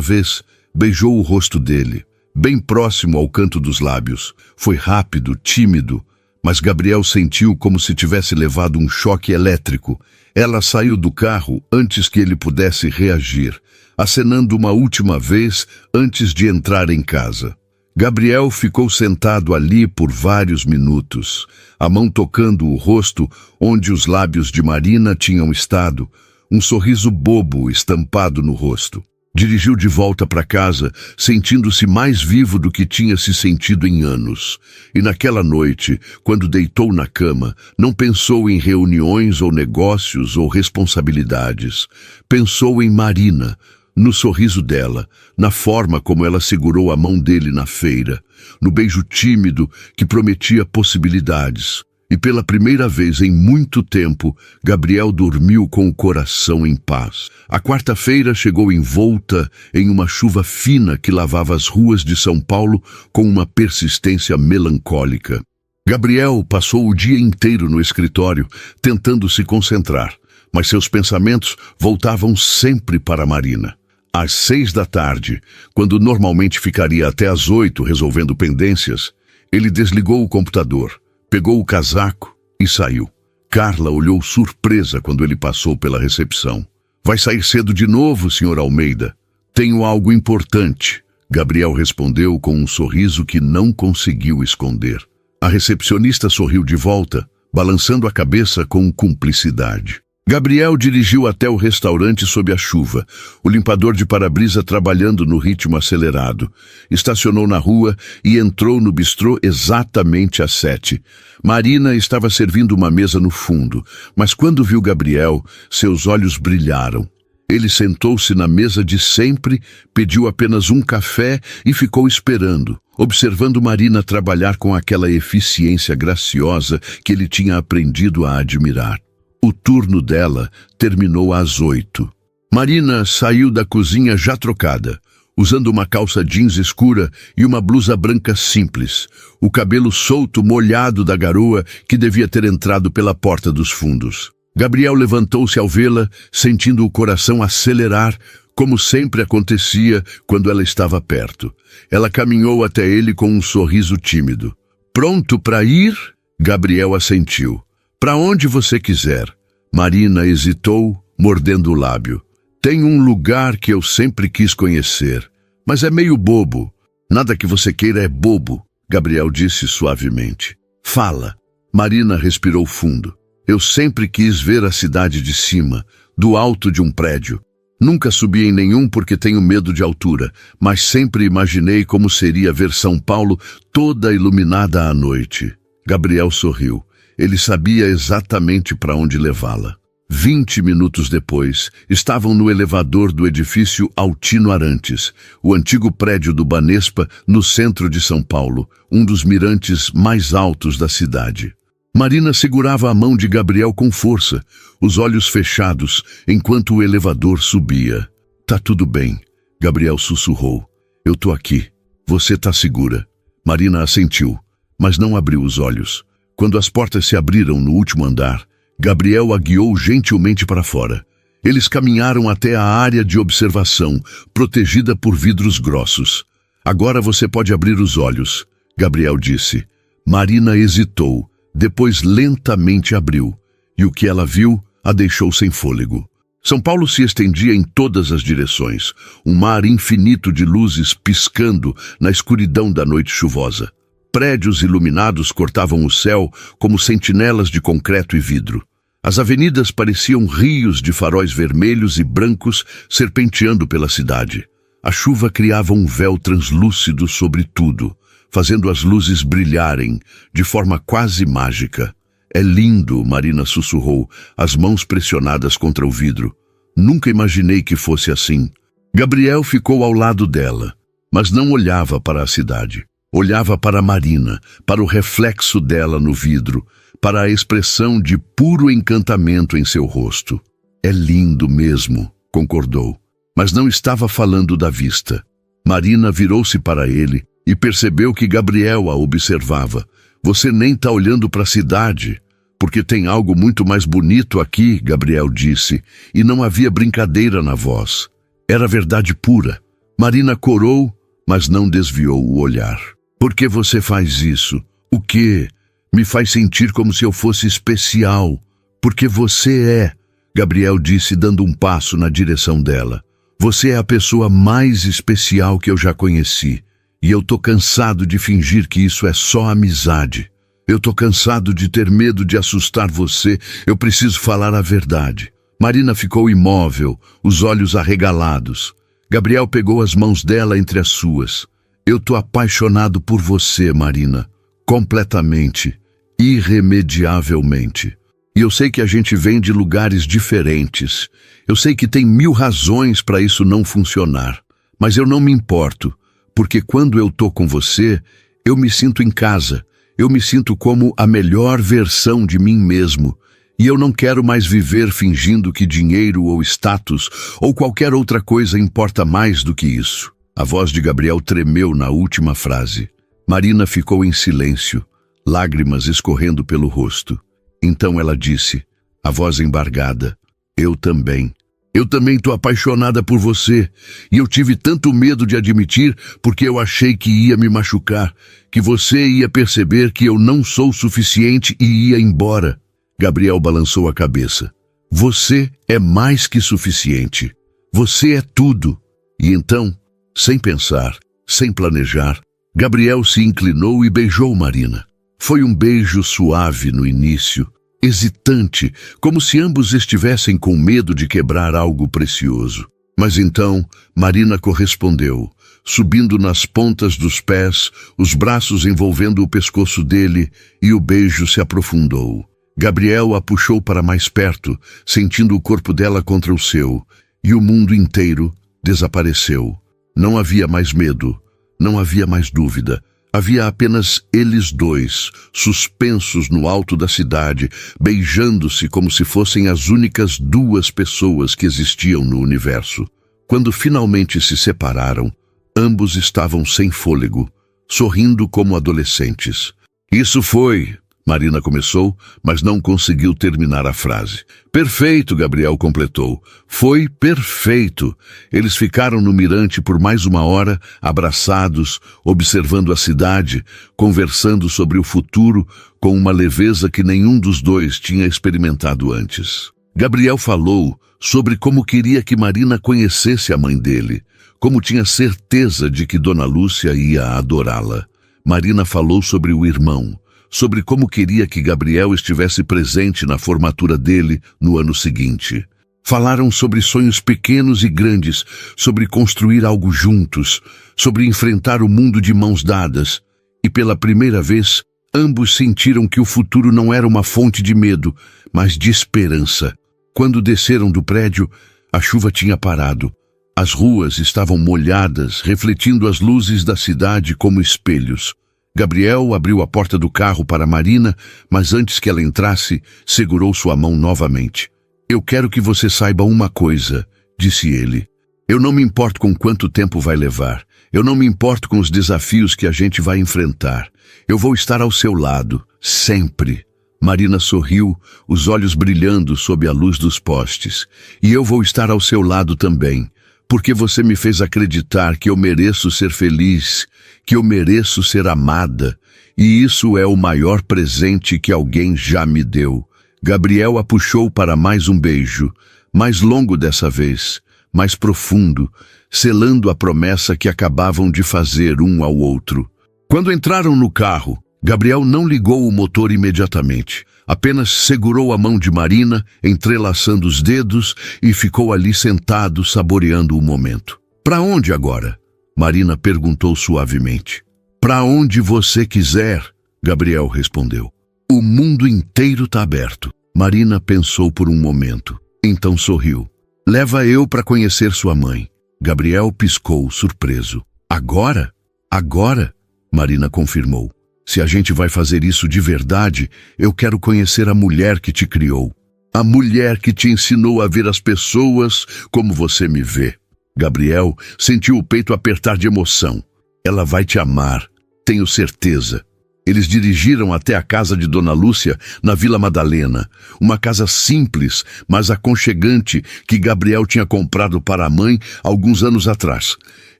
vez, beijou o rosto dele, bem próximo ao canto dos lábios. Foi rápido, tímido, mas Gabriel sentiu como se tivesse levado um choque elétrico. Ela saiu do carro antes que ele pudesse reagir, acenando uma última vez antes de entrar em casa. Gabriel ficou sentado ali por vários minutos, a mão tocando o rosto onde os lábios de Marina tinham estado, um sorriso bobo estampado no rosto. Dirigiu de volta para casa, sentindo-se mais vivo do que tinha se sentido em anos. E naquela noite, quando deitou na cama, não pensou em reuniões ou negócios ou responsabilidades. Pensou em Marina, no sorriso dela, na forma como ela segurou a mão dele na feira, no beijo tímido que prometia possibilidades. E pela primeira vez em muito tempo, Gabriel dormiu com o coração em paz. A quarta-feira chegou envolta em uma chuva fina que lavava as ruas de São Paulo com uma persistência melancólica. Gabriel passou o dia inteiro no escritório, tentando se concentrar, mas seus pensamentos voltavam sempre para Marina. Às 6 da tarde, quando normalmente ficaria até às 8 resolvendo pendências, ele desligou o computador, pegou o casaco e saiu. Carla olhou surpresa quando ele passou pela recepção. "Vai sair cedo de novo, Sr. Almeida?" "Tenho algo importante", Gabriel respondeu com um sorriso que não conseguiu esconder. A recepcionista sorriu de volta, balançando a cabeça com cumplicidade. Gabriel dirigiu até o restaurante sob a chuva, o limpador de para-brisa trabalhando no ritmo acelerado. Estacionou na rua e entrou no bistrô exatamente às 7. Marina estava servindo uma mesa no fundo, mas quando viu Gabriel, seus olhos brilharam. Ele sentou-se na mesa de sempre, pediu apenas um café e ficou esperando, observando Marina trabalhar com aquela eficiência graciosa que ele tinha aprendido a admirar. O turno dela terminou às 8. Marina saiu da cozinha já trocada, usando uma calça jeans escura e uma blusa branca simples, o cabelo solto molhado da garoa que devia ter entrado pela porta dos fundos. Gabriel levantou-se ao vê-la, sentindo o coração acelerar, como sempre acontecia quando ela estava perto. Ela caminhou até ele com um sorriso tímido. "Pronto para ir?" Gabriel assentiu. "Para onde você quiser." Marina hesitou, mordendo o lábio. "Tem um lugar que eu sempre quis conhecer, mas é meio bobo." "Nada que você queira é bobo", Gabriel disse suavemente. "Fala." Marina respirou fundo. "Eu sempre quis ver a cidade de cima, do alto de um prédio. Nunca subi em nenhum porque tenho medo de altura, mas sempre imaginei como seria ver São Paulo toda iluminada à noite." Gabriel sorriu. Ele sabia exatamente para onde levá-la. 20 minutos depois, estavam no elevador do edifício Altino Arantes, o antigo prédio do Banespa, no centro de São Paulo, um dos mirantes mais altos da cidade. Marina segurava a mão de Gabriel com força, os olhos fechados, enquanto o elevador subia. "Tá tudo bem", Gabriel sussurrou. "Eu tô aqui. Você tá segura." Marina assentiu, mas não abriu os olhos. Quando as portas se abriram no último andar, Gabriel a guiou gentilmente para fora. Eles caminharam até a área de observação, protegida por vidros grossos. "Agora você pode abrir os olhos", Gabriel disse. Marina hesitou, depois lentamente abriu, e o que ela viu a deixou sem fôlego. São Paulo se estendia em todas as direções, um mar infinito de luzes piscando na escuridão da noite chuvosa. Prédios iluminados cortavam o céu como sentinelas de concreto e vidro. As avenidas pareciam rios de faróis vermelhos e brancos serpenteando pela cidade. A chuva criava um véu translúcido sobre tudo, fazendo as luzes brilharem de forma quase mágica. É lindo, Marina sussurrou, as mãos pressionadas contra o vidro. Nunca imaginei que fosse assim. Gabriel ficou ao lado dela, mas não olhava para a cidade. Olhava para Marina, para o reflexo dela no vidro, para a expressão de puro encantamento em seu rosto. É lindo mesmo, concordou, mas não estava falando da vista. Marina virou-se para ele e percebeu que Gabriel a observava. Você nem está olhando para a cidade, porque tem algo muito mais bonito aqui, Gabriel disse, e não havia brincadeira na voz. Era verdade pura. Marina corou, mas não desviou o olhar. Por que você faz isso? O quê? Me faz sentir como se eu fosse especial. Porque você é, Gabriel disse, dando um passo na direção dela. Você é a pessoa mais especial que eu já conheci. E eu tô cansado de fingir que isso é só amizade. Eu tô cansado de ter medo de assustar você. Eu preciso falar a verdade. Marina ficou imóvel, os olhos arregalados. Gabriel pegou as mãos dela entre as suas. Eu tô apaixonado por você, Marina. Completamente. Irremediavelmente. E eu sei que a gente vem de lugares diferentes. Eu sei que tem 1000 razões para isso não funcionar. Mas eu não me importo, porque quando eu tô com você, eu me sinto em casa. Eu me sinto como a melhor versão de mim mesmo. E eu não quero mais viver fingindo que dinheiro ou status ou qualquer outra coisa importa mais do que isso. A voz de Gabriel tremeu na última frase. Marina ficou em silêncio, lágrimas escorrendo pelo rosto. Então ela disse, a voz embargada, Eu também tô apaixonada por você. E eu tive tanto medo de admitir porque eu achei que ia me machucar, que você ia perceber que eu não sou suficiente e ia embora. Gabriel balançou a cabeça. Você é mais que suficiente. Você é tudo. E então, sem pensar, sem planejar, Gabriel se inclinou e beijou Marina. Foi um beijo suave no início, hesitante, como se ambos estivessem com medo de quebrar algo precioso. Mas então, Marina correspondeu, subindo nas pontas dos pés, os braços envolvendo o pescoço dele, e o beijo se aprofundou. Gabriel a puxou para mais perto, sentindo o corpo dela contra o seu, e o mundo inteiro desapareceu. Não havia mais medo, não havia mais dúvida. Havia apenas eles dois, suspensos no alto da cidade, beijando-se como se fossem as únicas 2 pessoas que existiam no universo. Quando finalmente se separaram, ambos estavam sem fôlego, sorrindo como adolescentes. Isso foi... Marina começou, mas não conseguiu terminar a frase. Perfeito, Gabriel completou. Foi perfeito. Eles ficaram no mirante por mais 1 hora, abraçados, observando a cidade, conversando sobre o futuro com uma leveza que nenhum dos dois tinha experimentado antes. Gabriel falou sobre como queria que Marina conhecesse a mãe dele, como tinha certeza de que Dona Lúcia ia adorá-la. Marina falou sobre o irmão, sobre como queria que Gabriel estivesse presente na formatura dele no ano seguinte. Falaram sobre sonhos pequenos e grandes, sobre construir algo juntos, sobre enfrentar o mundo de mãos dadas. E pela primeira vez, ambos sentiram que o futuro não era uma fonte de medo, mas de esperança. Quando desceram do prédio, a chuva tinha parado. As ruas estavam molhadas, refletindo as luzes da cidade como espelhos. Gabriel abriu a porta do carro para Marina, mas antes que ela entrasse, segurou sua mão novamente. Eu quero que você saiba uma coisa, disse ele. Eu não me importo com quanto tempo vai levar. Eu não me importo com os desafios que a gente vai enfrentar. Eu vou estar ao seu lado, sempre. Marina sorriu, os olhos brilhando sob a luz dos postes. E eu vou estar ao seu lado também, porque você me fez acreditar que eu mereço ser feliz, que eu mereço ser amada, e isso é o maior presente que alguém já me deu. Gabriel a puxou para mais um beijo, mais longo dessa vez, mais profundo, selando a promessa que acabavam de fazer um ao outro. Quando entraram no carro, Gabriel não ligou o motor imediatamente. Apenas segurou a mão de Marina, entrelaçando os dedos, e ficou ali sentado, saboreando o momento. "Para onde agora?" Marina perguntou suavemente. "Para onde você quiser", Gabriel respondeu. "O mundo inteiro está aberto." Marina pensou por um momento. Então sorriu. "Leva eu para conhecer sua mãe." Gabriel piscou, surpreso. "Agora?" "Agora?" Marina confirmou. "Se a gente vai fazer isso de verdade, eu quero conhecer a mulher que te criou. A mulher que te ensinou a ver as pessoas como você me vê." Gabriel sentiu o peito apertar de emoção. "Ela vai te amar, tenho certeza." Eles dirigiram até a casa de Dona Lúcia, na Vila Madalena, uma casa simples, mas aconchegante, que Gabriel tinha comprado para a mãe alguns anos atrás.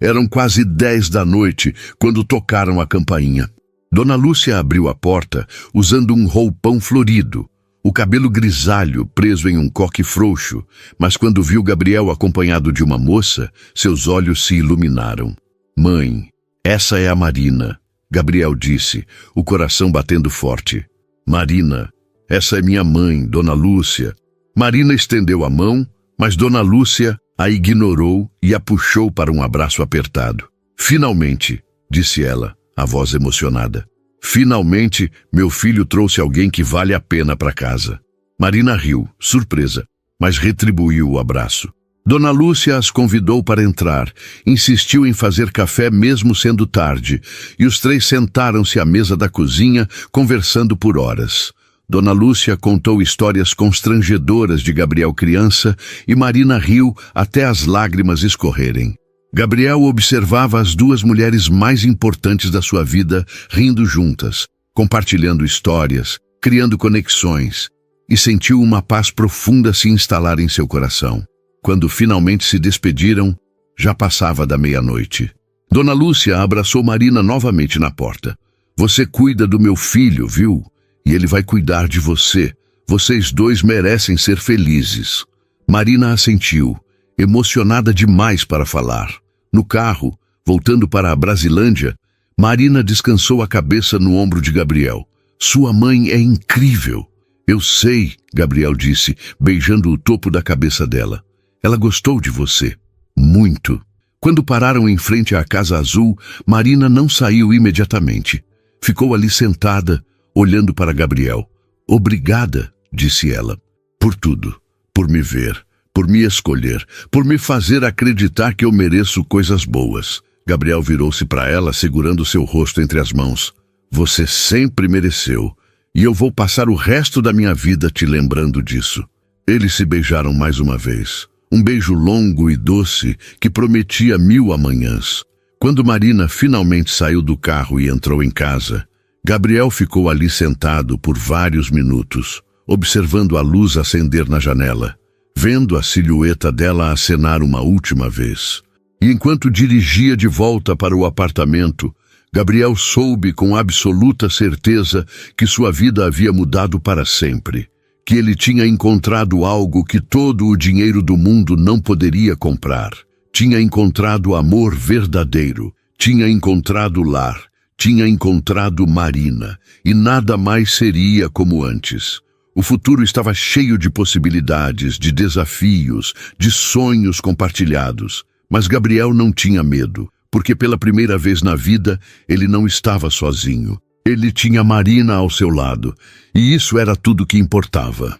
Eram quase 10 da noite quando tocaram a campainha. Dona Lúcia abriu a porta usando um roupão florido, o cabelo grisalho preso em um coque frouxo, mas quando viu Gabriel acompanhado de uma moça, seus olhos se iluminaram. "Mãe, essa é a Marina", Gabriel disse, o coração batendo forte. "Marina, essa é minha mãe, Dona Lúcia." Marina estendeu a mão, mas Dona Lúcia a ignorou e a puxou para um abraço apertado. "Finalmente", disse ela, a voz emocionada. "Finalmente, meu filho trouxe alguém que vale a pena para casa." Marina riu, surpresa, mas retribuiu o abraço. Dona Lúcia as convidou para entrar, insistiu em fazer café mesmo sendo tarde, e os três sentaram-se à mesa da cozinha, conversando por horas. Dona Lúcia contou histórias constrangedoras de Gabriel criança e Marina riu até as lágrimas escorrerem. Gabriel observava as duas mulheres mais importantes da sua vida rindo juntas, compartilhando histórias, criando conexões, e sentiu uma paz profunda se instalar em seu coração. Quando finalmente se despediram, já passava da meia-noite. Dona Lúcia abraçou Marina novamente na porta. "Você cuida do meu filho, viu? E ele vai cuidar de você. Vocês dois merecem ser felizes." Marina assentiu, emocionada demais para falar. No carro, voltando para a Brasilândia, Marina descansou a cabeça no ombro de Gabriel. "Sua mãe é incrível." "Eu sei", Gabriel disse, beijando o topo da cabeça dela. "Ela gostou de você. Muito." Quando pararam em frente à Casa Azul, Marina não saiu imediatamente. Ficou ali sentada, olhando para Gabriel. "Obrigada", disse ela, "por tudo. Por me ver, por me escolher, por me fazer acreditar que eu mereço coisas boas." Gabriel virou-se para ela, segurando seu rosto entre as mãos. "Você sempre mereceu, e eu vou passar o resto da minha vida te lembrando disso." Eles se beijaram mais uma vez. Um beijo longo e doce que prometia 1000 amanhãs. Quando Marina finalmente saiu do carro e entrou em casa, Gabriel ficou ali sentado por vários minutos, observando a luz acender na janela, vendo a silhueta dela acenar uma última vez. E enquanto dirigia de volta para o apartamento, Gabriel soube com absoluta certeza que sua vida havia mudado para sempre, que ele tinha encontrado algo que todo o dinheiro do mundo não poderia comprar. Tinha encontrado amor verdadeiro, tinha encontrado lar, tinha encontrado Marina, e nada mais seria como antes. O futuro estava cheio de possibilidades, de desafios, de sonhos compartilhados. Mas Gabriel não tinha medo, porque pela primeira vez na vida ele não estava sozinho. Ele tinha Marina ao seu lado, e isso era tudo que importava.